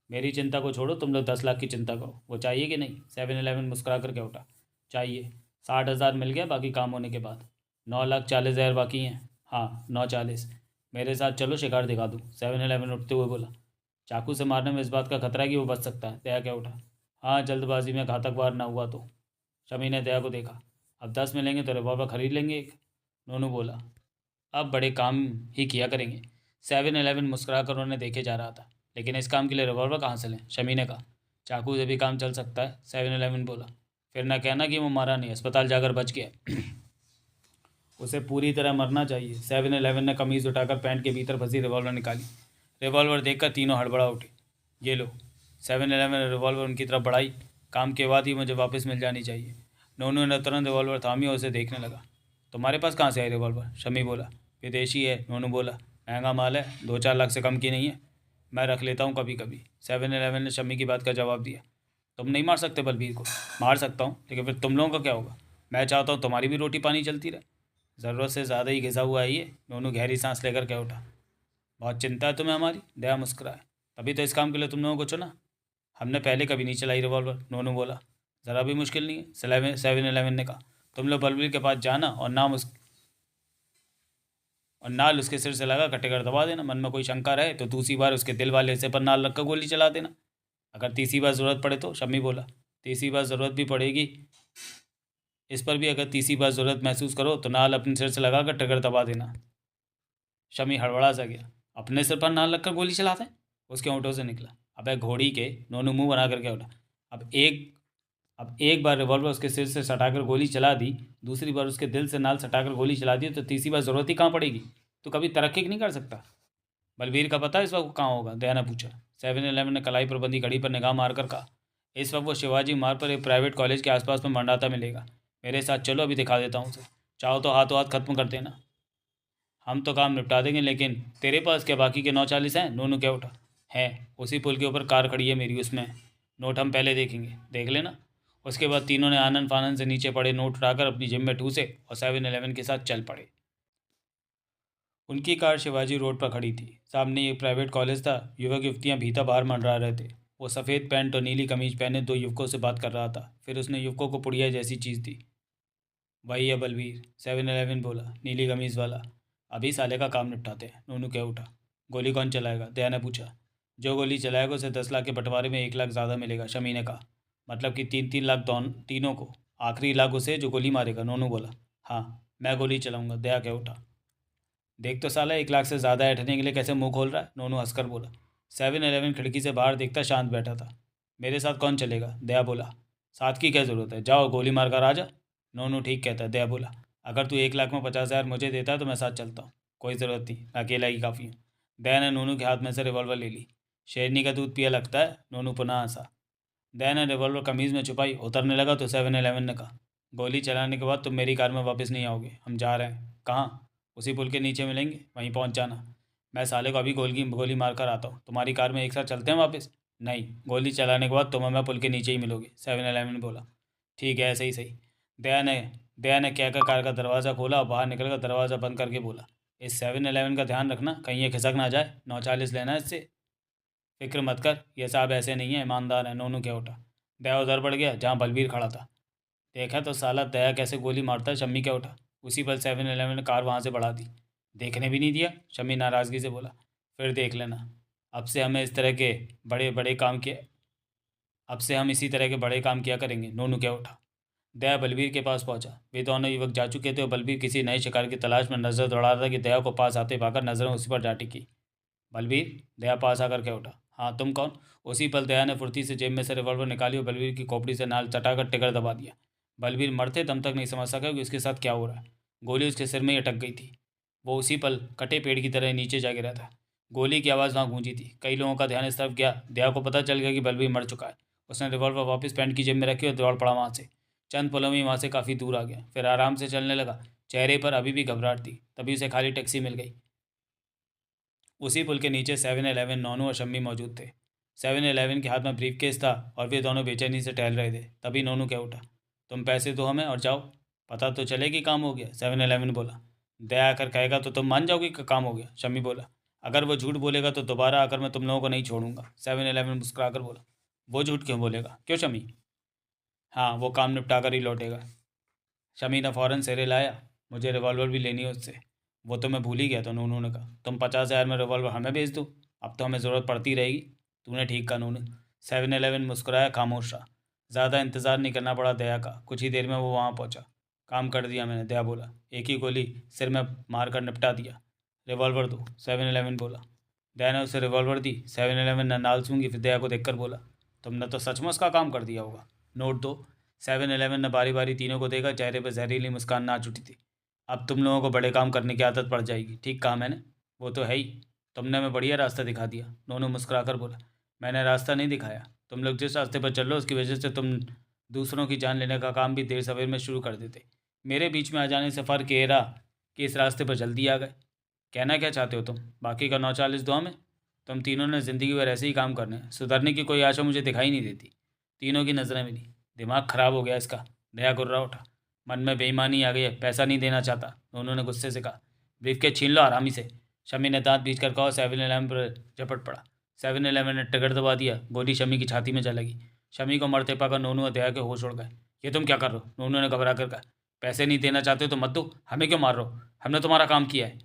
मेरी चिंता को छोड़ो, तुम लोग 10 लाख की चिंता करो। वो चाहिए कि नहीं? 7-Eleven मुस्कुरा करके उठा। चाहिए। 60,000 मिल गया बाकी काम होने के बाद। 9,40,000 बाकी हैं। हाँ, 9-40। मेरे साथ चलो, शिकार दिखा दूँ। 7-Eleven उठते हुए बोला। चाकू से मारने में इस बात का खतरा है कि वो बच सकता है। दया क्या उठा। हाँ, जल्दबाजी में घातक वार ना हुआ तो। शमी ने दया को देखा। अब 10 मिलेंगे तो रिवॉल्वर खरीद लेंगे एक। नोनू बोला। अब बड़े काम ही किया करेंगे। 7-Eleven मुस्कुरा कर उन्हें देखे जा रहा था। लेकिन इस काम के लिए रिवॉल्वर कहाँ से लें? शमी ने कहा। चाकू से भी काम चल सकता है, 7-Eleven बोला। फिर न कहना कि वो मारा नहीं, अस्पताल जाकर बच गया। उसे पूरी तरह मरना चाहिए। 7-Eleven ने कमीज़ उठाकर पैंट के भीतर फंसी रिवॉल्वर निकाली। रिवॉल्वर देखकर तीनों हड़बड़ा उठे। ये लो। 7-Eleven ने रिवॉल्वर उनकी तरफ बढ़ाई। काम के बाद ही मुझे वापस मिल जानी चाहिए। नोनू ने तुरंत रिवॉल्वर थामी और उसे देखने लगा। तुम्हारे पास कहाँ से आई रिवॉल्वर? शमी बोला। विदेशी है, नोनू बोला। महंगा माल है, 2-4 लाख से कम की नहीं है। मैं रख लेता हूँ कभी कभी। 7-Eleven ने शमी की बात का जवाब दिया। तुम नहीं मार सकते बलबीर को? मार सकता हूँ, लेकिन फिर तुम लोगों का क्या होगा? मैं चाहता हूँ तुम्हारी भी रोटी पानी चलती रहे। ज़रूरत से ज़्यादा ही घिसा हुआ है ये, नोनू गहरी सांस लेकर कह उठा। बहुत चिंता है तुम्हें हमारी, दया मुस्कुराए। तभी तो इस काम के लिए तुम लोगों को चुना। हमने पहले कभी नहीं चलाई रिवॉल्वर, नोनू बोला। ज़रा भी मुश्किल नहीं है, 7-Eleven ने कहा। तुम लोग बलबीर के पास जाना और नाल उसके सिर से लगा कटेकर दबा देना। मन में कोई शंका रहे तो दूसरी बार उसके दिल वाले हिस्से पर नाल रखकर गोली चला देना। अगर तीसरी बार ज़रूरत पड़े तो, शम्मी बोला। तीसरी बार ज़रूरत भी पड़ेगी। इस पर भी अगर तीसरी बार ज़रूरत महसूस करो तो नाल अपने सिर से लगाकर ट्रिगर दबा देना। शमी हड़बड़ा सा गया। अपने सिर पर नाल रखकर गोली चलाते हैं? उसके होंठों से निकला। अबे घोड़ी के, नोनू मुंह बना करके उठा। अब एक बार रिवॉल्वर उसके सिर से सटाकर गोली चला दी, दूसरी बार उसके दिल से नाल सटाकर गोली चला दी, तो तीसरी बार ज़रूरत ही कहाँ पड़ेगी? तो कभी तरक्की नहीं कर सकता। बलबीर का पता इस वक्त कहाँ होगा? दया ने पूछा। 7-Eleven ने कलाई पर बंधी घड़ी पर निगाह मारकर कहा। इस वक्त वो शिवाजी मार्ग पर एक प्राइवेट कॉलेज के आसपास में मंडाता मिलेगा। मेरे साथ चलो, अभी दिखा देता हूँ उसे। चाहो तो हाथों हाथ खत्म कर देना। हम तो काम निपटा देंगे, लेकिन तेरे पास क्या बाकी के 940 हैं? नोनू क्या उठा। हैं, उसी पुल के ऊपर कार खड़ी है मेरी, उसमें नोट हम पहले देखेंगे, देख लेना। उसके बाद तीनों ने आनंद फानंद से नीचे पड़े नोट उठाकर अपनी जेब में ठूसे और 7-Eleven के साथ चल पड़े। उनकी कार शिवाजी रोड पर खड़ी थी। सामने एक प्राइवेट कॉलेज था। युवक युवतियां भीतर बाहर मंडरा रहे थे। वो सफ़ेद पैंट और नीली कमीज पहने 2 युवकों से बात कर रहा था। फिर उसने युवकों को पुड़िया जैसी चीज़ दी। वही है बलबीर, 7-Eleven बोला, नीली कमीज वाला। अभी साले का काम निपटाते हैं, नोनू कह उठा। गोली कौन चलाएगा? दया ने पूछा। जो गोली चलाएगा उसे 10 लाख के बंटवारे में 1 लाख ज़्यादा मिलेगा, शमी ने कहा। मतलब कि 3-3 लाख तीनों को। आखिरी लाख उसे जो गोली मारेगा, नोनू बोला। हाँ, मैं गोली चलाऊंगा, दया कह उठा। देख तो साला, 1 लाख से ज़्यादा ऐंठने के लिए कैसे मुंह खोल रहा है, नोनू हंसकर बोला। 7-Eleven खिड़की से बाहर देखता शांत बैठा था। मेरे साथ कौन चलेगा? दया बोला। साथ की क्या ज़रूरत है, जाओ गोली मार कर आ जा। नोनू ठीक कहता है, दया बोला। अगर तू 1 लाख में 50,000 मुझे देता है तो मैं साथ चलता हूँ। कोई ज़रूरत नहीं, मैं अकेला ही काफ़ी हूँ। दया ने नोनू के हाथ में से रिवॉल्वर ले ली। शेरनी का दूध पिया लगता है, नोनू पुनः हंसा। दया ने रिवॉल्वर कमीज़ में छुपाई, उतरने लगा तो 7-Eleven ने कहा। गोली चलाने के बाद तुम मेरी कार में वापस नहीं आओगे, हम जा रहे हैं। कहाँ? उसी पुल के नीचे मिलेंगे, वहीं पहुँच जाना। मैं साले को अभी गोली मार कर आता हूँ, तुम्हारी कार में एक साथ चलते हैं वापस। नहीं, गोली चलाने के बाद तुम हमें पुल के नीचे ही मिलोगे, 7-Eleven बोला। ठीक है, ऐसे ही सही। दया ने दया ने कहकर कार का दरवाज़ा खोला और बाहर निकलकर दरवाज़ा बंद करके बोला। इस 7-Eleven का ध्यान रखना, कहीं ये खिसक ना जाए। 940 लेना है इससे। फिक्र मत कर, ये साहब ऐसे नहीं है, ईमानदार है, नोनू क्या उठा। दया उधर बढ़ गया जहाँ बलबीर खड़ा था। देखा तो साला दया कैसे गोली मारता है, शम्मी क्या उठा। उसी पर 7-Eleven ने कार वहाँ से बढ़ा दी। देखने भी नहीं दिया, शम्मी नाराज़गी से बोला। फिर देख लेना। अब से हमें इस तरह के बड़े बड़े काम किए अब से हम इसी तरह के बड़े काम किया करेंगे, नोनू क्या उठा। दया बलबीर के पास पहुंचा। वे दोनों युवक जा चुके थे और बलबीर किसी नए शिकार की तलाश में नजर दौड़ा रहा था कि दया को पास आते पाकर नजरें उसी पर जा टिकी। बलबीर, दया पास आकर क्या उठा। हाँ, तुम कौन? उसी पल दया ने फुर्ती से जेब में से रिवॉल्वर निकाली और बलबीर की खोपड़ी से नाल चटाकर टिगर दबा दिया। बलबीर मरते दम तक नहीं समझ सका कि उसके साथ क्या हो रहा है। गोली उसके सिर में ही अटक गई थी। वो उसी पल कटे पेड़ की तरह नीचे जा गिरा था। गोली की आवाज़ वहाँ गूंजी थी। कई लोगों का ध्यान इस तरफ गया। दया को पता चल गया कि बलबीर मर चुका है। उसने रिवॉल्वर वापस पैंट की जेब में रखी और दौड़ पड़ा वहाँ से। चंद पलों में वहाँ से काफ़ी दूर आ गया, फिर आराम से चलने लगा। चेहरे पर अभी भी घबराहट थी। तभी उसे खाली टैक्सी मिल गई। उसी पुल के नीचे 7-Eleven, नोनू और शम्मी मौजूद थे। 7-Eleven के हाथ में ब्रीफकेस था और वे दोनों बेचैनी से टहल रहे थे। तभी नोनू क्या उठा। तुम पैसे दो हमें और जाओ, पता तो चले कि काम हो गया, 7-Eleven बोला। दया आकर कहेगा तो तुम मान जाओगे कि काम हो गया, शम्मी बोला। अगर वो झूठ बोलेगा तो दोबारा आकर मैं तुम लोगों को नहीं छोड़ूंगा, 7-Eleven मुस्कुरा कर बोला। वो झूठ क्यों बोलेगा, क्यों शम्मी? हाँ, वो काम निपटा कर ही लौटेगा। शमी ने फ़ौरन सिरे लाया। मुझे रिवॉल्वर भी लेनी है उससे। वो तो मैं भूल ही गया था, नूनू ने कहा। तुम 50,000 में रिवॉल्वर हमें भेज दो, अब तो हमें ज़रूरत पड़ती रहेगी। तूने ठीक कहा, नूनू। 7-Eleven मुस्कुराया, खामोश रहा। ज़्यादा इंतज़ार नहीं करना पड़ा दया का। कुछ ही देर में वो वहाँ पहुँचा। काम कर दिया मैंने, दया बोला। एक ही गोली सिर में मार कर निपटा दिया। रिवॉल्वर दो, 7-11 बोला। दया ने उसे रिवॉल्वर दी। 7-11 ने नाल सूंघी, फिर दया को देखकर बोला, तुमने तो सचमुच का काम कर दिया होगा। नोट दो। 7-11 ने बारी बारी तीनों को देखा। चेहरे पर जहरीली मुस्कान नाच उठी थी। अब तुम लोगों को बड़े काम करने की आदत पड़ जाएगी। ठीक कहा मैंने। वो तो है ही, तुमने हमें बढ़िया रास्ता दिखा दिया, नोनू मुस्कुराकर बोला। मैंने रास्ता नहीं दिखाया, तुम लोग जिस रास्ते पर चल रहे हो उसकी वजह से तुम दूसरों की जान लेने का काम भी देर सवेर में शुरू कर देते। मेरे बीच में आ जाने से फ़र्क ये रहा कि इस रास्ते पर जल्दी आ गए। कहना क्या चाहते हो तुम? बाकी का 9-40 दुआ में? तुम तीनों ने ज़िंदगी भर ऐसे ही काम करने हैं, सुधरने की कोई आशा मुझे दिखाई नहीं देती। तीनों की नज़रें मिली। दिमाग ख़राब हो गया इसका। दया गुर्रा उठा। मन में बेईमानी आ गई है, पैसा नहीं देना चाहता, उन्होंने गुस्से से कहा। ब्रीफकेस छीन लो आरामी से, शमी ने दांत बीच कर कहा। 7-11 पर झपट पड़ा। 7-11 ने ट्रिगर दबा दिया। गोली शमी की छाती में जा लगी। शमी को मरते पाकर नोनू और दया के होश उड़ गए। ये तुम क्या कर रहे हो? नोनू ने घबरा कर कहा। पैसे नहीं देना चाहते हो तो मत दो, हमें क्यों मार रहे हो? हमने तुम्हारा काम किया है।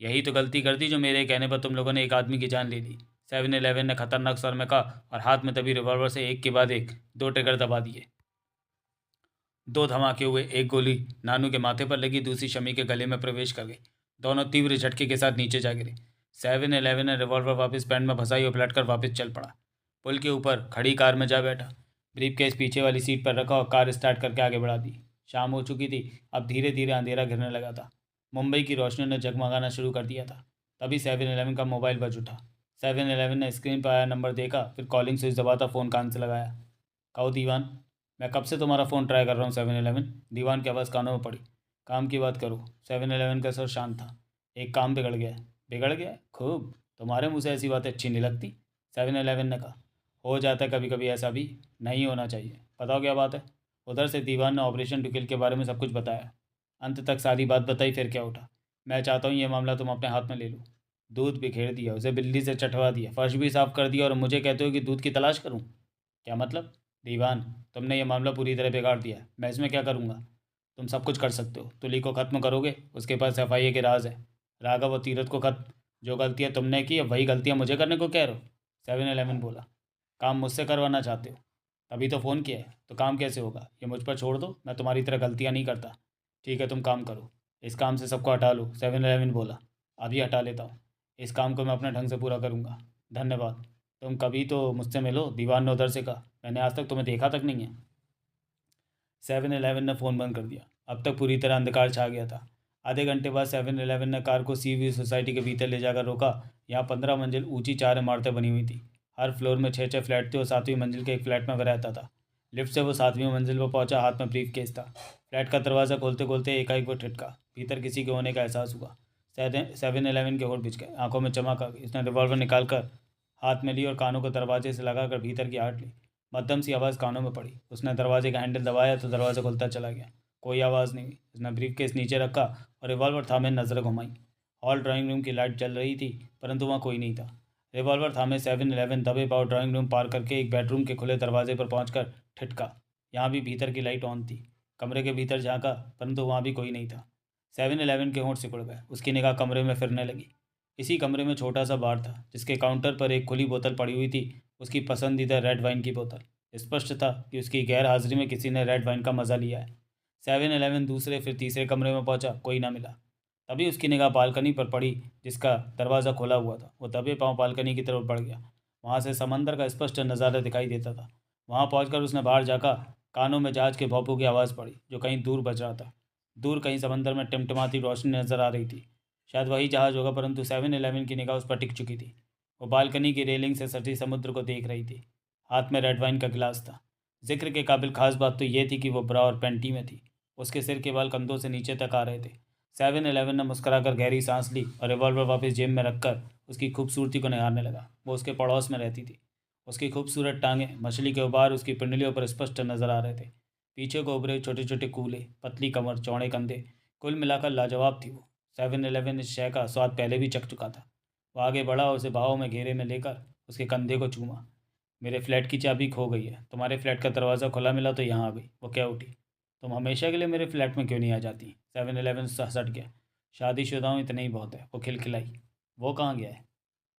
यही तो गलती कर दी जो मेरे कहने पर तुम लोगों ने एक आदमी की जान ले ली, 7-11 ने खतरनाक स्वर में कहा और हाथ में तभी रिवॉल्वर से एक के बाद एक 2 ट्रिगर दबा दिए। 2 धमाके हुए। एक गोली नानू के माथे पर लगी, दूसरी शमी के गले में प्रवेश कर गई। दोनों तीव्र झटके के साथ नीचे जा गिरे। 7-11 ने रिवॉल्वर वापस पैंट में फंसाई और पलटकर वापस चल पड़ा। पुल के ऊपर खड़ी कार में जा बैठा। ब्रीफकेस पीछे वाली सीट पर रखा और कार स्टार्ट करके आगे बढ़ा दी। शाम हो चुकी थी। अब धीरे धीरे अंधेरा घिरने लगा था। मुंबई की रोशनी ने जगमगाना शुरू कर दिया था। तभी 7-11 का मोबाइल बज उठा। 7-11 ने स्क्रीन पर आया नंबर देखा, फिर कॉलिंग स्विच दबाता फ़ोन कान से लगाया। कहो दीवान, मैं कब से तुम्हारा फ़ोन ट्राई कर रहा हूँ 7-11। दीवान की आवाज़ कानों में पड़ी। काम की बात करो। 7-11 का स्वर शांत था। एक काम बिगड़ गया है। बिगड़ गया है? खूब, तुम्हारे मुँह से ऐसी बातें अच्छी नहीं लगती, 7-11 ने कहा। हो जाता है कभी कभी ऐसा भी, नहीं होना चाहिए। बताओ क्या बात है? उधर से दीवान ने ऑपरेशन टू किल के बारे में सब कुछ बताया। अंत तक सारी बात बताई, फिर क्या उठा। मैं चाहता हूँ ये मामला तुम अपने हाथ में ले लो। दूध बिखेर दिया, उसे बिल्ली से चटवा दिया, फर्श भी साफ कर दिया और मुझे कहते हो कि दूध की तलाश करूँ? क्या मतलब? दीवान, तुमने ये मामला पूरी तरह बिगाड़ दिया है, मैं इसमें क्या करूँगा? तुम सब कुछ कर सकते हो। तुली को ख़त्म करोगे, उसके पास एफआईए के राज है। राघव और तीरथ को खत्म। जो गलतियाँ तुमने की अब वही गलतियाँ मुझे करने को कह रहे हो? 7-11 बोला। काम मुझसे करवाना चाहते हो? तभी तो फ़ोन किया है। तो काम कैसे होगा? ये मुझ पर छोड़ दो, मैं तुम्हारी तरह गलतियाँ नहीं करता। ठीक है, तुम काम करो। इस काम से सबको हटा लो, 7-11 बोला। अभी हटा लेता हूँ। इस काम को मैं अपने ढंग से पूरा करूँगा। धन्यवाद। तुम कभी तो मुझसे मिलो, दीवान ने उधर से कहा। मैंने आज तक तुम्हें देखा तक नहीं है। 7-11 ने फ़ोन बंद कर दिया। अब तक पूरी तरह अंधकार छा गया था। आधे घंटे बाद 7-11 ने कार को सी वी सोसाइटी के भीतर ले जाकर रोका। यहाँ 15 मंजिल ऊंची 4 इमारतें बनी हुई थी। हर फ्लोर में 6-6 फ्लैट थे और 7वीं मंजिल के एक फ्लैट में वह रहता था। लिफ्ट से वो 7वीं मंजिल पर पहुंचा, हाथ में ब्रीफ केस था। फ्लैट का दरवाज़ा खोलते खोलते एकाएक वो ठिठका। भीतर किसी के होने का एहसास हुआ। 7-11 के होठ बिछ गए, आंखों में चमक आ गई। उसने रिवॉल्वर निकाल कर हाथ में ली और कानों को दरवाजे से लगाकर भीतर की आहट ली। मध्यम सी आवाज़ कानों में पड़ी। उसने दरवाजे का हैंडल दबाया तो दरवाज़ा खुलता चला गया। कोई आवाज़ नहीं हुई। उसने ब्रीफकेस नीचे रखा और रिवॉल्वर थामे नज़र घुमाई। हॉल ड्राइंग रूम की लाइट जल रही थी, परंतु वहाँ कोई नहीं था। रिवॉल्वर थामे 7-11 दबे पाँव ड्राइंग रूम पार करके एक बेडरूम के खुले दरवाजे पर पहुंचकर ठिठका। यहाँ भी भीतर की लाइट ऑन थी। कमरे के भीतर झांका, परंतु वहाँ भी कोई नहीं था। 7-11 के होंठ सिकुड़ गए। उसकी निगाह कमरे में फिरने लगी। इसी कमरे में छोटा सा बार था, जिसके काउंटर पर एक खुली बोतल पड़ी हुई थी, उसकी पसंदीदा रेड वाइन की बोतल। स्पष्ट था कि उसकी गैर हाजिरी में किसी ने रेड वाइन का मज़ा लिया है। 7-11 दूसरे फिर तीसरे कमरे में पहुंचा, कोई ना मिला। तभी उसकी निगाह बालकनी पर पड़ी, जिसका दरवाज़ा खुला हुआ था। वो दबे पाँव बालकनी की तरफ बढ़ गया। वहाँ से समंदर का स्पष्ट नज़ारा दिखाई देता था। वहाँ पहुंचकर उसने बाहर जाकर कानों में जहाज के भौंपू की आवाज़ पड़ी, जो कहीं दूर बज रहा था। दूर कहीं समंदर में टिमटिमाती रोशनी नजर आ रही थी। शायद वही जहाज़ होगा, परंतु 7-11 की निगाह उस पर टिक चुकी थी। वो बालकनी की रेलिंग से सटी समुद्र को देख रही थी। हाथ में रेड वाइन का गिलास था। जिक्र के काबिल खास बात तो ये थी कि वो ब्रा और पैंटी में थी। उसके सिर के बाल कंधों से नीचे तक आ रहे थे। 7-11 ने मुस्कुराकर गहरी सांस ली और रिवॉल्वर वापस जेब में रखकर उसकी खूबसूरती को निहारने लगा। वो उसके पड़ोस में रहती थी। उसकी खूबसूरत टांगें, मछली के उबार उसकी पिंडलियों पर स्पष्ट नजर आ रहे थे। पीछे को उभरे छोटे छोटे कूल्हे, पतली कमर, चौड़े कंधे, कुल मिलाकर लाजवाब थी वो। 7-11 इस शय का स्वाद पहले भी चख चुका था। वो आगे बढ़ा और उसे बाहों में घेरे में लेकर उसके कंधे को चूमा। मेरे फ्लैट की चाबी खो गई है, तुम्हारे फ्लैट का दरवाज़ा खुला मिला तो यहाँ आ गई। वो क्या उठी। तुम हमेशा के लिए मेरे फ्लैट में क्यों नहीं आ जाती? 7-11 हट गया। शादीशुदा हूँ, इतना ही बहुत है, वो खिलखिलाई। वो कहाँ गया है?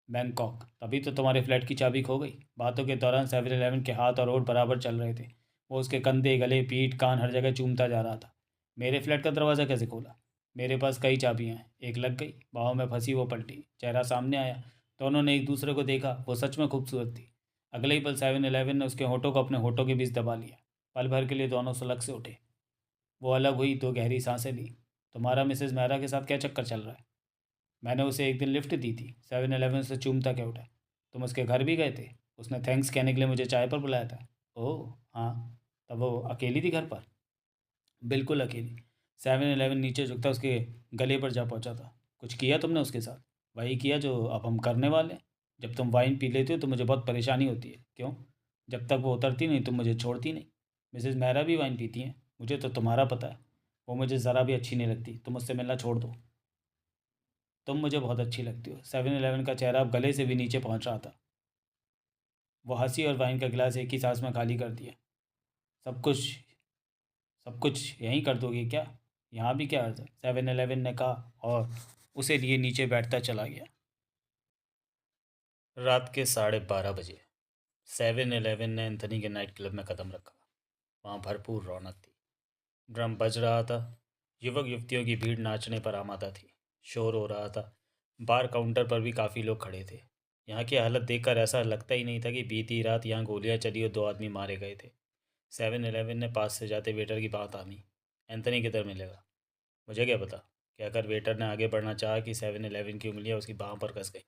बैंकॉक। तभी तो तुम्हारे फ्लैट की चाबी खो गई। बातों के दौरान 7-11 के हाथ और होठ बराबर चल रहे थे। वो उसके कंधे, गले, पीठ, कान हर जगह चूमता जा रहा था। मेरे फ्लैट का दरवाज़ा कैसे खोला? मेरे पास कई चाबियां हैं, एक लग गई, बाहों में फंसी वो पलटी, चेहरा सामने आया। दोनों ने एक दूसरे को देखा, वो सच में खूबसूरत थी। अगले ही पल 7-Eleven ने उसके होठों को अपने होठों के बीच दबा लिया। पल भर के लिए दोनों सुलग से उठे। वो अलग हुई तो गहरी सांसें ली। तुम्हारा मिसेज मेहरा के साथ क्या चक्कर चल रहा है? मैंने उसे एक दिन लिफ्ट दी थी। 7-Eleven से चूमता क्या उठा। तुम उसके घर भी गए थे? उसने थैंक्स कहने के लिए मुझे चाय पर बुलाया था। ओह हाँ। तब वो अकेली थी घर पर? बिल्कुल अकेली। 7-Eleven नीचे झुकता उसके गले पर जा पहुंचा था। कुछ किया तुमने उसके साथ? वही किया जो अब हम करने वाले हैं। जब तुम वाइन पी लेते हो तो मुझे बहुत परेशानी होती है। क्यों? जब तक वो उतरती नहीं तुम मुझे छोड़ती नहीं। मिसेज मेहरा भी वाइन पीती हैं, मुझे तो तुम्हारा पता है। वो मुझे ज़रा भी अच्छी नहीं लगती, तुम उससे मिलना छोड़ दो। तुम मुझे बहुत अच्छी लगती हो। 7-Eleven का चेहरा अब गले से भी नीचे पहुंच रहा था। वो हंसी और वाइन का गिलास एक ही सांस में खाली कर दिया। सब कुछ सब कुछ यहीं कर दोगे क्या? यहाँ भी क्या अर्ज है? 7-Eleven ने कहा और उसे लिए नीचे बैठता चला गया। रात के 12:30 बजे 7-Eleven ने एंथनी के नाइट क्लब में कदम रखा। वहाँ भरपूर रौनक थी। ड्रम बज रहा था। युवक युवतियों की भीड़ नाचने पर आमादा थी। शोर हो रहा था। बार काउंटर पर भी काफ़ी लोग खड़े थे। यहाँ की हालत देखकर ऐसा लगता ही नहीं था कि बीती रात यहाँ गोलियाँ चली और 2 आदमी मारे गए थे। 7-Eleven ने पास से जाते वेटर की बात थामी। एंथनी किधर मिलेगा? मुझे क्या पता, कहकर वेटर ने आगे बढ़ना चाहा कि 7-Eleven की उंगलियां उसकी बाहों पर कस गई।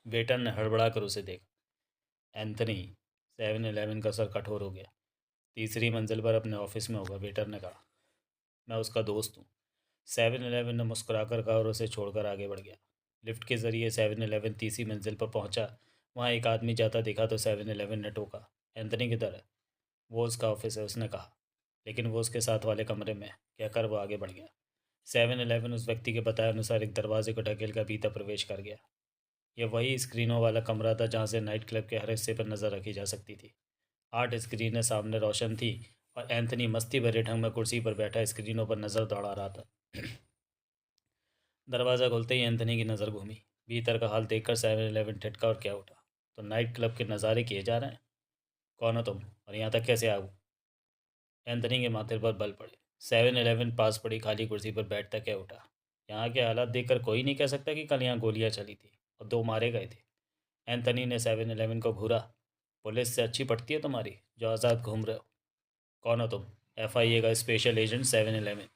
वेटर ने हड़बड़ा कर उसे देखा। एंथनी। 7-Eleven का सर कठोर हो गया। तीसरी मंजिल पर अपने ऑफिस में होगा, वेटर ने कहा। मैं उसका दोस्त हूँ। 7-Eleven ने मुस्कुराकर कहा और उसे छोड़कर आगे बढ़ गया। लिफ्ट के जरिए 7-Eleven तीसरी मंजिल पर पहुंचा। वहाँ एक आदमी जाता दिखा तो 7-Eleven ने टोका। एंथनी किधर है? वो उसका ऑफिस है, उसने कहा। लेकिन वो उसके साथ वाले कमरे में है, कहकर वो आगे बढ़ गया। 7-Eleven उस व्यक्ति के बताए अनुसार एक दरवाजे को ढकेल कर भीतर प्रवेश कर गया। यह वही स्क्रीनों वाला कमरा था जहाँ से नाइट क्लब के हर हिस्से पर नज़र रखी जा सकती थी। 8 स्क्रीनें सामने रोशन थी और एंथनी मस्ती भरे ढंग में कुर्सी पर बैठा स्क्रीनों पर नज़र दौड़ा रहा था। दरवाज़ा खुलते ही एंथनी की नज़र घूमी। भीतर का हाल देखकर 7-Eleven ठिठका और क्या उठा। तो नाइट क्लब के नज़ारे किए जा रहे हैं? कौन हो तुम और यहाँ तक कैसे आओ? एंथनी के माथे पर बल पड़े। 7-Eleven पास पड़ी खाली कुर्सी पर बैठता क्या उठा। यहाँ के हालात देखकर कोई नहीं कह सकता कि कल यहाँ गोलियाँ चली थी और 2 मारे गए थे। एंथनी ने 7-Eleven को घूरा। पुलिस से अच्छी पड़ती है तुम्हारी जो आज़ाद घूम रहे हो। कौन हो तुम? FIA का स्पेशल एजेंट 7-Eleven।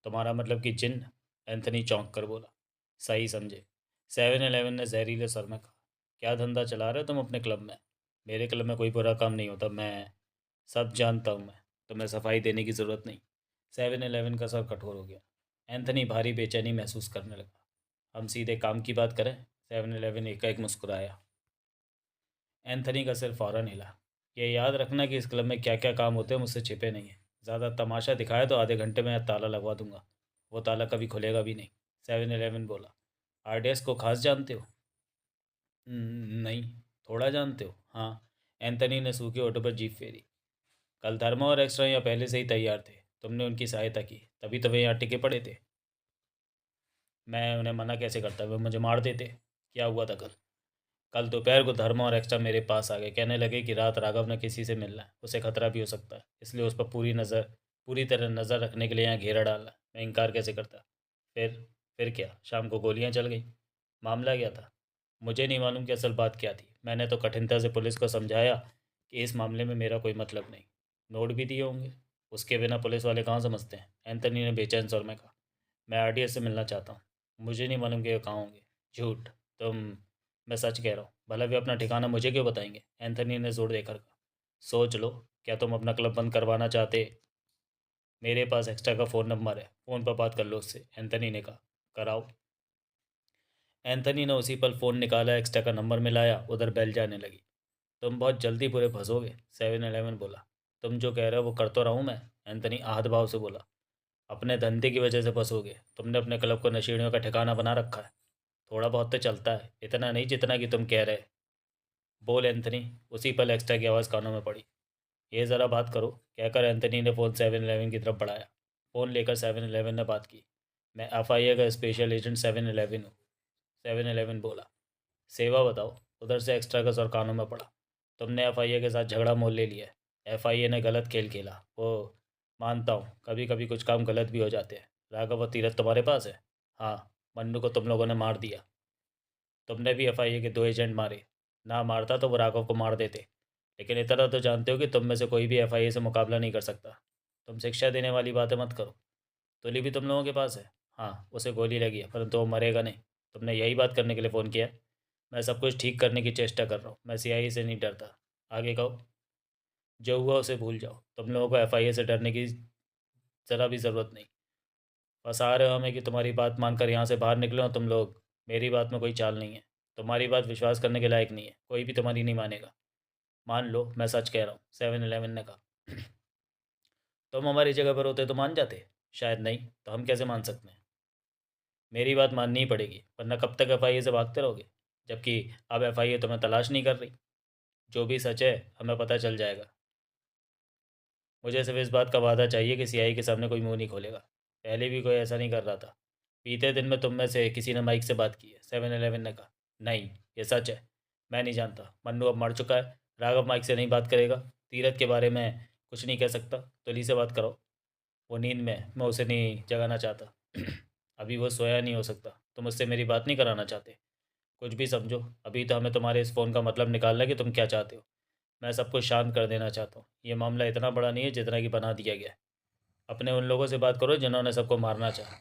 तुम्हारा मतलब कि जिन? एंथनी चौंक कर बोला। सही समझे। 7-Eleven ने जहरीले स्वर में कहा। क्या धंधा चला रहे हो तुम अपने क्लब में? मेरे क्लब में कोई बुरा काम नहीं होता। मैं सब जानता हूँ। मैं तुम्हें सफाई देने की ज़रूरत नहीं। 7-Eleven का स्वर कठोर हो गया। एंथनी भारी बेचैनी महसूस करने लगा। हम सीधे काम की बात करें। 7-Eleven एकाएक मुस्कुराया। एंथनी का सिर फौरन हिला। ये याद रखना कि इस क्लब में क्या क्या काम होते हैं मुझसे छिपे नहीं है। ज़्यादा तमाशा दिखाया तो आधे घंटे में ताला लगवा दूंगा। वो ताला कभी खुलेगा भी नहीं। 7-Eleven बोला। RDS को खास जानते हो? नहीं। थोड़ा जानते हो? हाँ। एंथनी ने सूखे होठों पर जीभ फेरी। कल धर्मा और एक्स्ट्रा यहाँ पहले से ही तैयार थे। तुमने उनकी सहायता की तभी तो वे यहाँ टिके पड़े थे। मैं उन्हें मना कैसे करता, वे मुझे मार देते। क्या हुआ था कल? कल दोपहर को धर्मा और एक्स्ट्रा मेरे पास आ गए, कहने लगे कि रात राघव ने किसी से मिलना है, उसे खतरा भी हो सकता है, इसलिए उस पर पूरी तरह नज़र रखने के लिए यहाँ घेरा डालना है। मैं इनकार कैसे करता? फिर फिर क्या, शाम को गोलियाँ चल गई। मामला क्या था? मुझे नहीं मालूम कि असल बात क्या थी। मैंने तो कठिनता से पुलिस को समझाया कि इस मामले में मेरा कोई मतलब नहीं। नोट भी दिए होंगे। उसके बिना पुलिस वाले कहाँ समझते हैं? एंथनी ने बेचैन स्वर में कहा। मैं RDS से मिलना चाहता हूँ। मुझे नहीं मालूम कि वो कहाँ होंगे। झूठ। तुम मैं सच कह रहा हूँ। भला भी अपना ठिकाना मुझे क्यों बताएंगे? एंथनी ने जोर देकर कहा। सोच लो। क्या तुम अपना क्लब बंद करवाना चाहते? मेरे पास एक्स्ट्रा का फ़ोन नंबर है, फ़ोन पर बात कर लो उससे, एंथनी ने कहा। कराओ। एंथनी ने उसी पल फ़ोन निकाला, एक्स्ट्रा का नंबर मिलाया, उधर बेल जाने लगी। तुम बहुत जल्दी पूरे फंसोगे। 7-Eleven बोला। तुम जो कह रहे हो वो कर तो रहा हूँ मैं। एंथनी आहत भाव से बोला। अपने धंधे की वजह से फंसोगे। तुमने अपने क्लब को नशेड़ियों का ठिकाना बना रखा है। थोड़ा बहुत तो चलता है, इतना नहीं जितना कि तुम कह रहे। बोल एंथनी। उसी पल एक्स्ट्रा की आवाज़ कानों में पड़ी। ये ज़रा बात करो, कहकर एंथनी ने फ़ोन 7-Eleven की तरफ बढ़ाया। फ़ोन लेकर 7-Eleven ने बात की। मैं FIA का स्पेशल एजेंट 7-Eleven हूँ। 7-Eleven बोला। सेवा बताओ। उधर से एक्स्ट्रा का स्वर कानों में पड़ा। तुमने FIA के साथ झगड़ा मोल ले लिया है। FIA ने गलत खेल खेला। वो मानता हूँ कभी कभी कुछ काम गलत भी हो जाते हैं। राघव और तीरथ तुम्हारे पास है? हाँ। मन्नू को तुम लोगों ने मार दिया। तुमने भी एफआईए के 2 एजेंट मारे। ना मारता तो वो राघव को मार देते। लेकिन इतना तो जानते हो कि तुम में से कोई भी एफआईए से मुकाबला नहीं कर सकता। तुम शिक्षा देने वाली बातें मत करो। तुली भी तुम लोगों के पास है? हाँ, उसे गोली लगी है, परंतु वो मरेगा नहीं। तुमने यही बात करने के लिए फ़ोन किया है? मैं सब कुछ ठीक करने की चेष्टा कर रहा हूँ। मैं सीआईए से नहीं डरता। आगे कहो। जो हुआ उसे भूल जाओ। तुम लोगों को एफआईए से डरने की ज़रा भी ज़रूरत नहीं। बस आ रहे हो हमें कि तुम्हारी बात मानकर यहाँ से बाहर निकले हो तुम लोग। मेरी बात में कोई चाल नहीं है। तुम्हारी बात विश्वास करने के लायक नहीं है। कोई भी तुम्हारी नहीं मानेगा। मान लो मैं सच कह रहा हूँ, 7-11 ने कहा। तुम हमारी जगह पर होते तो मान जाते? शायद नहीं, तो हम कैसे मान सकते हैं? मेरी बात माननी ही पड़ेगी, वरना कब तक एफआईए से भागते रहोगे? जबकि अब एफआईए तुम्हें तलाश नहीं कर रही। जो भी सच है हमें पता चल जाएगा। मुझे सिर्फ इस बात का वादा चाहिए कि सीआई के सामने कोई मुंह नहीं खोलेगा। पहले भी कोई ऐसा नहीं कर रहा था। बीते दिन में तुम में से किसी ने माइक से बात की है? 7-11 ने कहा। नहीं, ये सच है। मैं नहीं जानता। मन्नू अब मर चुका है। राघव माइक से नहीं बात करेगा। तीरथ के बारे में कुछ नहीं कह सकता। तुली से बात करो। वो नींद में है, मैं उसे नहीं जगाना चाहता। अभी वो सोया नहीं हो सकता। तुम उससे मेरी बात नहीं कराना चाहते? कुछ भी समझो। अभी तो हमें तुम्हारे इस फ़ोन का मतलब निकालना है कि तुम क्या चाहते हो। मैं सब कुछ शांत कर देना चाहता हूँ। ये मामला इतना बड़ा नहीं है जितना कि बना दिया गया है। अपने उन लोगों से बात करो जिन्होंने सबको मारना चाहा।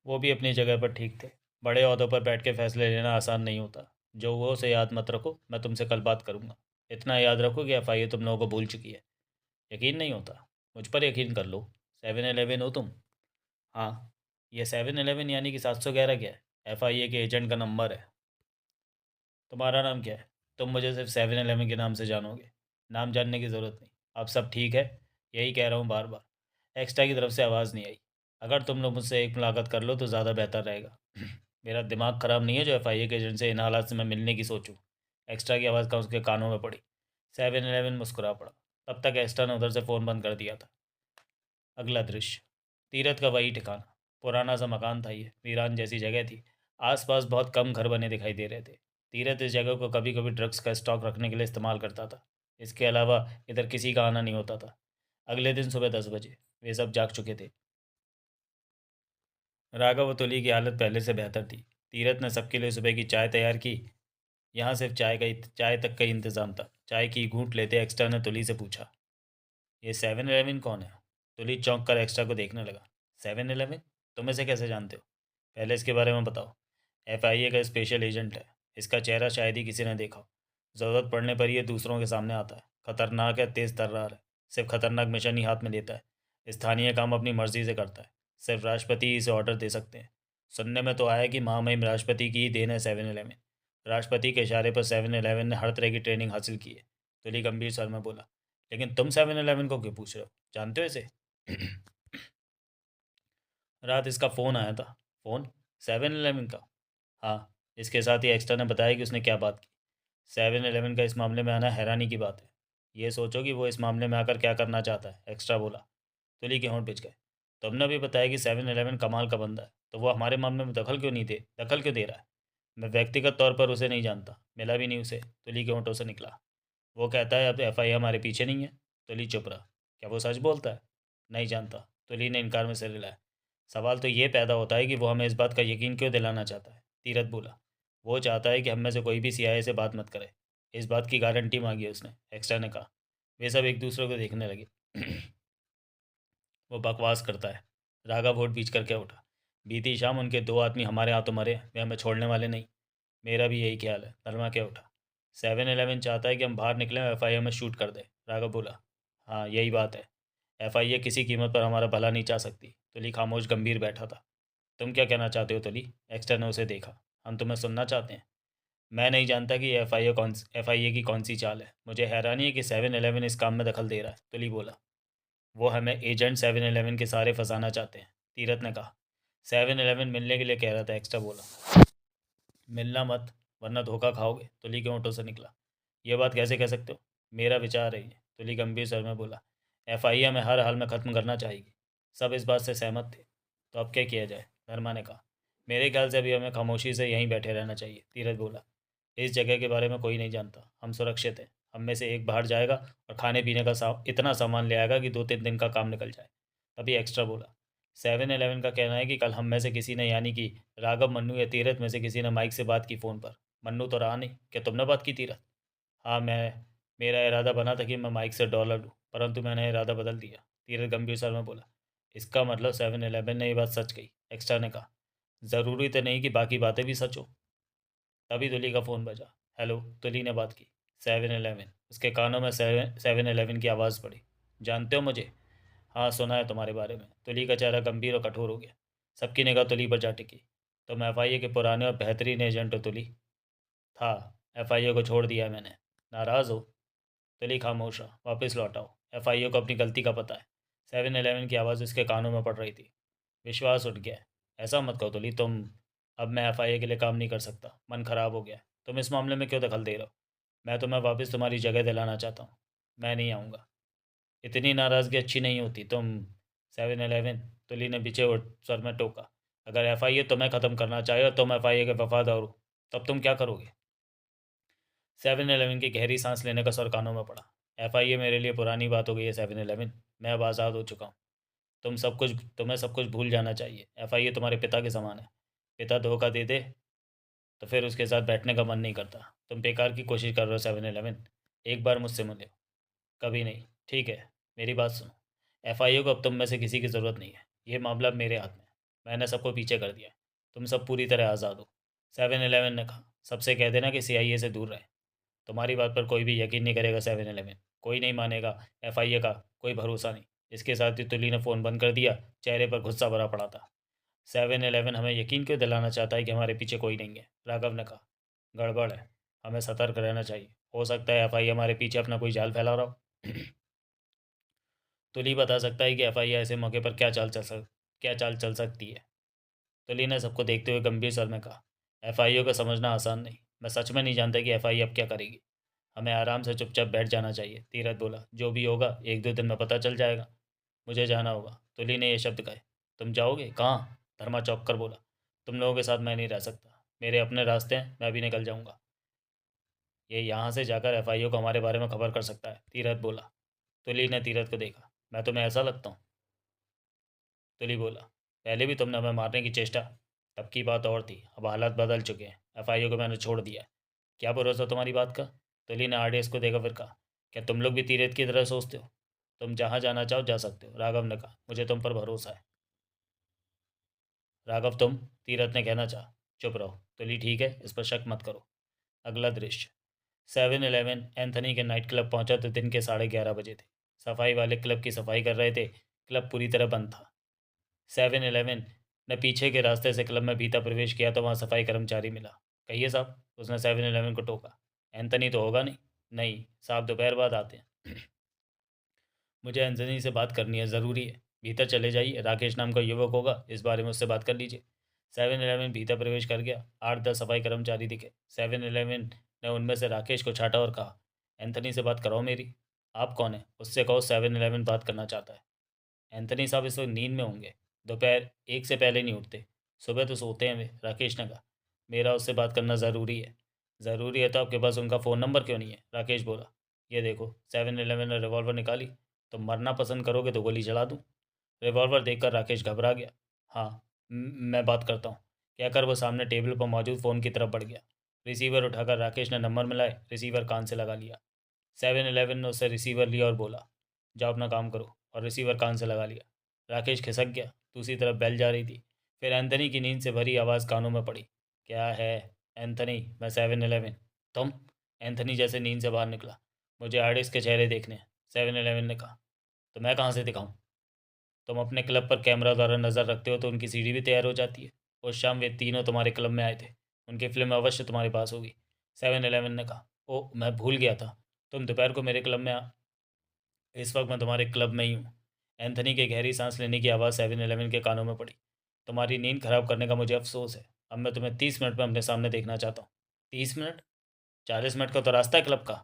वो भी अपनी जगह पर ठीक थे। बड़े ओहदों पर बैठ के फैसले लेना आसान नहीं होता। जो हुआ उसे याद मत रखो। मैं तुमसे कल बात करूँगा। इतना याद रखो कि एफआईए तुम लोगों को भूल चुकी है। यकीन नहीं होता? मुझ पर यकीन कर लो। 7-11 हो तुम? हाँ। ये 7-11 यानी कि 711 क्या है? एफआईए के एजेंट का नंबर है। तुम्हारा नाम क्या है? तुम मुझे सिर्फ 7-11 के नाम से जानोगे। नाम जानने की ज़रूरत नहीं। अब सब ठीक है। यही कह रहा हूँ बार बार। एक्स्ट्रा की तरफ से आवाज़ नहीं आई। अगर तुम लोग मुझसे एक मुलाकात कर लो तो ज़्यादा बेहतर रहेगा। मेरा दिमाग ख़राब नहीं है जो एफआईए के एजेंट से इन हालात से मैं मिलने की सोचूं। एक्स्ट्रा की आवाज़ का उसके कानों में पड़ी। 7-11 मुस्कुरा पड़ा। तब तक एक्स्ट्रा ने उधर से फ़ोन बंद कर दिया था। अगला दृश्य। तीरथ का वही ठिकाना। पुराना सा मकान था ये। वीरान जैसी जगह थी। आसपास बहुत कम घर बने दिखाई दे रहे थे। तीरथ इस जगह को कभी कभी ड्रग्स का स्टॉक रखने के लिए इस्तेमाल करता था। इसके अलावा इधर किसी का आना नहीं होता था। अगले दिन सुबह 10 बजे वे सब जाग चुके थे। राघव और तुली की हालत पहले से बेहतर थी। तीरथ ने सबके लिए सुबह की चाय तैयार की। यहाँ सिर्फ चाय तक का ही इंतज़ाम था। चाय की घूंट लेते एक्स्ट्रा ने तुली से पूछा, ये 7-11 कौन है? तुली चौंक कर एक्स्ट्रा को देखने लगा। 7-11? तुम इसे कैसे जानते हो? पहले इसके बारे में बताओ। एफआईए का स्पेशल एजेंट है। इसका चेहरा शायद ही किसी ने देखा हो। ज़रूरत पड़ने पर यह दूसरों के सामने आता है। खतरनाक है, तेज़ तर्रार है। सिर्फ खतरनाक मिशन ही हाथ में लेता है। स्थानीय काम अपनी मर्जी से करता है। सिर्फ राष्ट्रपति ही इसे ऑर्डर दे सकते हैं। सुनने में तो आया कि महामहिम राष्ट्रपति की ही देन है 7-11। राष्ट्रपति के इशारे पर 7-11 ने हर तरह की ट्रेनिंग हासिल की है। तुली गंभीर स्वर में बोला। लेकिन तुम 7-11 को क्यों पूछ रहे हो? जानते हो इसे? रात इसका फ़ोन आया था। फ़ोन? 7-11 का? हाँ। इसके साथ ही एक्स्ट्रा ने बताया कि उसने क्या बात की। 7-11 का इस मामले में आना हैरानी की बात है। ये सोचो कि वो इस मामले में आकर क्या करना चाहता है, एक्स्ट्रा बोला। तुली के होंठ पिच गए। तुमने भी बताया कि 7-11 कमाल का बंदा है, तो वो हमारे मामले में दखल क्यों दे रहा है? मैं व्यक्तिगत तौर पर उसे नहीं जानता, मिला भी नहीं उसे। तुली के होंठों से निकला। वो कहता है अब एफआईआर हमारे पीछे नहीं है। तुली चुप रहा। क्या वो सच बोलता है? नहीं जानता। तुली ने इनकार में सिर हिलाया। सवाल तो ये पैदा होता है कि वो हमें इस बात का यकीन क्यों दिलाना चाहता है? तीरथ बोला। वो चाहता है कि हम में से कोई भी सीआईए से बात मत करे। इस बात की गारंटी मांगी है उसने, एक्स्ट्रा ने कहा। वे सब एक दूसरे को देखने लगे। वो बकवास करता है। राघव होठ बीच करके उठा। बीती शाम उनके 2 आदमी हमारे हाथों मरे, वे हमें छोड़ने वाले नहीं। मेरा भी यही ख्याल है, नरमा क्या उठा। 7-11 चाहता है कि हम बाहर निकलें और एफआईआर में शूट कर दे, राघव बोला। हाँ, यही बात है। एफआईआर किसी कीमत पर हमारा भला नहीं चाह सकती। तुली खामोश गंभीर बैठा था। तुम क्या कहना चाहते हो तुली? एक्स्ट्रा ने उसे देखा। हम तुम्हें सुनना चाहते हैं। मैं नहीं जानता कि एफआईए की कौन सी चाल है। मुझे हैरानी है कि 7-11 इस काम में दखल दे रहा है, तुली बोला। वो हमें एजेंट 7-11 के सारे फंसाना चाहते हैं, तीरथ ने कहा। 7-11 मिलने के लिए कह रहा था, एक्स्ट्रा बोला। मिलना मत, वरना धोखा खाओगे, तुली के होंठों से निकला। यह बात कैसे कह सकते हो? मेरा विचार है ये, तुली गंभीर स्वर में बोला। एफआईए में हर हाल में ख़त्म करना चाहिए। सब इस बात से सहमत थे। तो अब क्या किया जाए? धर्मा ने कहा। मेरे ख्याल से अभी हमें खामोशी से यहीं बैठे रहना चाहिए, तीरथ बोला। इस जगह के बारे में कोई नहीं जानता। हम सुरक्षित हैं। हम में से एक बाहर जाएगा और खाने पीने का इतना सामान ले आएगा कि 2-3 दिन का काम निकल जाए। तभी एक्स्ट्रा बोला, 7-Eleven का कहना है कि कल हम में से किसी ने, यानी कि राघव, मन्नू या तीरथ में से किसी ने माइक से बात की फ़ोन पर। मन्नू तो रहा नहीं। क्या तुमने बात की तीरथ? हाँ, मेरा इरादा बना था कि मैं माइक से डॉलर लूँ, परंतु मैंने इरादा बदल दिया। तीरथ गंभीर स्वर में बोला। इसका मतलब 7-Eleven ने ये बात सच कही, एक्स्ट्रा ने कहा। ज़रूरी तो नहीं कि बाकी बातें भी सच हो। तभी तुली का फ़ोन बजा। हेलो, तुली ने बात की। 7-Eleven। उसके कानों में 7-Eleven की आवाज़ पड़ी। जानते हो मुझे? हाँ, सुना है तुम्हारे बारे में। तुली का चेहरा गंभीर और कठोर हो गया। सबकी निगाह तुली पर जा टिकी। तुम एफआईए के पुराने और बेहतरीन एजेंट हो तुली। था। एफआईए को छोड़ दिया है मैंने। नाराज़ हो? तुली खामोश रहा। वापस लौट आओ। एफआईए को अपनी गलती का पता है। 7-Eleven की आवाज़ उसके कानों में पड़ रही थी। विश्वास उठ गया है। ऐसा मत कहो तुली, तुम। अब मैं एफआईए के लिए काम नहीं कर सकता। मन ख़राब हो गया है। तुम इस मामले में क्यों दखल दे रहे हो? मैं तुम्हें वापस तुम्हारी जगह दिलाना चाहता हूँ। मैं नहीं आऊँगा। इतनी नाराज़गी अच्छी नहीं होती। तुम। 7-Eleven। तुली ने बिचे हुए स्वर में टोका। अगर एफआईए तुम्हें ख़त्म करना चाहे और तुम एफआईए के वफादार हो, तब तुम क्या करोगे? 7-Eleven की गहरी सांस लेने का स्वर कानों में पड़ा। एफआईए मेरे लिए पुरानी बात हो गई है 7-Eleven। मैं अब आज़ाद हो चुका हूँ। तुम्हें सब कुछ भूल जाना चाहिए। एफआईए तुम्हारे पिता के समान है। पिता धोखा दे दे तो फिर उसके साथ बैठने का मन नहीं करता। तुम बेकार की कोशिश कर रहे हो 7-Eleven। एक बार मुझसे मिलो। कभी नहीं। ठीक है, मेरी बात सुनो। एफआईए को अब तुम में से किसी की ज़रूरत नहीं है। ये मामला अब मेरे हाथ में है। मैंने सबको पीछे कर दिया है। तुम सब पूरी तरह आज़ाद हो। 7-Eleven ने कहा। सबसे कह देना कि सीआईए से दूर रहे। तुम्हारी बात पर कोई भी यकीन नहीं करेगा 7-Eleven। कोई नहीं मानेगा। एफआईए का कोई भरोसा नहीं। इसके साथ ही तुली ने फ़ोन बंद कर दिया। चेहरे पर गुस्सा भरा पड़ा था। 7-Eleven हमें यकीन क्यों दिलाना चाहता है कि हमारे पीछे कोई नहीं है? राघव ने कहा। गड़बड़ है। हमें सतर्क रहना चाहिए। हो सकता है एफआईए हमारे पीछे अपना कोई जाल फैला रहा हो। तुली बता सकता है कि एफआईए ऐसे मौके पर क्या चाल चल सकती है। तुली ने सबको देखते हुए गंभीर स्वर में कहा। एफआईए को समझना आसान नहीं। मैं सच में नहीं जानता कि एफआईए अब क्या करेगी। हमें आराम से चुपचाप बैठ जाना चाहिए। तीरथ बोला। जो भी होगा 1-2 दिन में पता चल जाएगा। मुझे जाना होगा। तुली ने ये शब्द कहे। तुम जाओगे कहाँ? धर्मा चौंक कर बोला। तुम लोगों के साथ मैं नहीं रह सकता। मेरे अपने रास्ते हैं। मैं भी निकल जाऊंगा। ये यहाँ से जाकर एफआईओ को हमारे बारे में खबर कर सकता है। तीरथ बोला। तुली ने तीरथ को देखा। मैं तुम्हें ऐसा लगता हूँ? तुली बोला। पहले भी तुमने हमें मारने की चेष्टा। तब की बात और थी। अब हालात बदल चुके हैं। एफआईओ को मैंने छोड़ दिया है। क्या भरोसा तुम्हारी बात का? तुली ने आरडीएस को देखा, फिर कहा। क्या तुम लोग भी तीरथ की तरह सोचते हो? तुम जहाँ जाना चाहो जा सकते हो। राघव ने कहा। मुझे तुम पर भरोसा है। राघव तुम। तीरथ ने कहना चाहा। चुप रहो। तुली ठीक है, इस पर शक मत करो। अगला दृश्य। 7-Eleven एंथनी के नाइट क्लब पहुंचा तो दिन के 11:30 बजे थे। सफाई वाले क्लब की सफाई कर रहे थे। क्लब पूरी तरह बंद था। 7-Eleven ने पीछे के रास्ते से क्लब में भीतर प्रवेश किया तो वहाँ सफाई कर्मचारी मिला। कहिए साहब, उसने 7-Eleven को टोका। एंथनी तो होगा नहीं? नहीं साहब, दोपहर बाद आते हैं। मुझे एंथनी से बात करनी है, ज़रूरी है। भीतर चले जाइए। राकेश नाम का युवक होगा, इस बारे में उससे बात कर लीजिए। 7-Eleven भीतर प्रवेश कर गया। 8-10 सफाई कर्मचारी दिखे। 7-Eleven ने उनमें से राकेश को छाटा और कहा। एंथनी से बात कराओ मेरी। आप कौन है? उससे कहो 7-Eleven बात करना चाहता है। एंथनी साहब इस वक्त नींद में होंगे। दोपहर 1 से पहले नहीं उठते। सुबह तो सोते हैं वे। राकेश ने कहा। मेरा उससे बात करना ज़रूरी है। ज़रूरी है तो आपके पास उनका फ़ोन नंबर क्यों नहीं है? राकेश बोला। ये देखो। 7-Eleven ने रिवॉल्वर निकाली। तुम मरना पसंद करोगे तो गोली चला दूँ। रिवॉल्वर देखकर राकेश घबरा गया। हाँ, मैं बात करता हूँ, कहकर वो सामने टेबल पर मौजूद फ़ोन की तरफ बढ़ गया। रिसीवर उठाकर राकेश ने नंबर मिलाए। रिसीवर कान से लगा लिया। 7-Eleven ने उससे रिसीवर लिया और बोला। जाओ अपना काम करो। और रिसीवर कान से लगा लिया। राकेश खिसक गया। दूसरी तरफ बेल जा रही थी। फिर एंथनी की नींद से भरी आवाज़ कानों में पड़ी। क्या है? एंथनी, मैं 7-Eleven। तुम? एंथनी जैसे नींद से बाहर निकला। मुझे आर्टिस्ट के चेहरे देखने हैं। 7-Eleven ने कहा। तो मैं कहाँ से दिखाऊं? तुम अपने क्लब पर कैमरा द्वारा नज़र रखते हो तो उनकी सीढ़ी भी तैयार हो जाती है। उस शाम वे तीनों तुम्हारे क्लब में आए थे। उनकी फिल्म अवश्य तुम्हारे पास होगी। 7-Eleven ने कहा। ओ, मैं भूल गया था। तुम दोपहर को मेरे क्लब में आ। इस वक्त मैं तुम्हारे क्लब में ही हूँ। एंथनी के गहरी सांस लेने की आवाज़ 7-Eleven के कानों में पड़ी। तुम्हारी नींद खराब करने का मुझे अफसोस है। अब मैं तुम्हें 30 मिनट में अपने सामने देखना चाहता हूँ। 30 मिनट? 40 मिनट का तो रास्ता है क्लब का।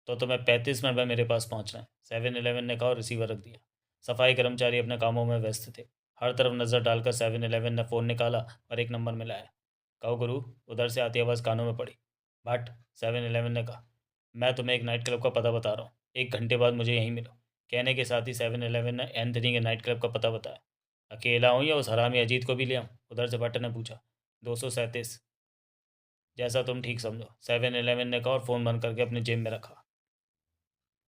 तो तुम्हें 35 मिनट में मेरे पास पहुंचना है। 7-Eleven ने कहा और रिसीवर रख दिया। सफाई कर्मचारी अपने कामों में व्यस्त थे। हर तरफ नज़र डालकर 7-Eleven ने फ़ोन निकाला और एक नंबर मिलाया। कहो गुरु। उधर से आती आवाज़ कानों में पड़ी। भट्ट। 7-Eleven ने कहा। मैं तुम्हें एक नाइट क्लब का पता बता रहा हूँ, 1 घंटे बाद मुझे यहीं मिलो। कहने के साथ ही 7-Eleven ने एंथनी के नाइट क्लब का पता बताया। अकेला हूँ या उस हरामी अजीत को भी ले आऊँ? उधर से भट्ट ने पूछा। 237, जैसा तुम ठीक समझो, 7-Eleven ने कहा और फ़ोन बंद करके अपने जेब में रखा।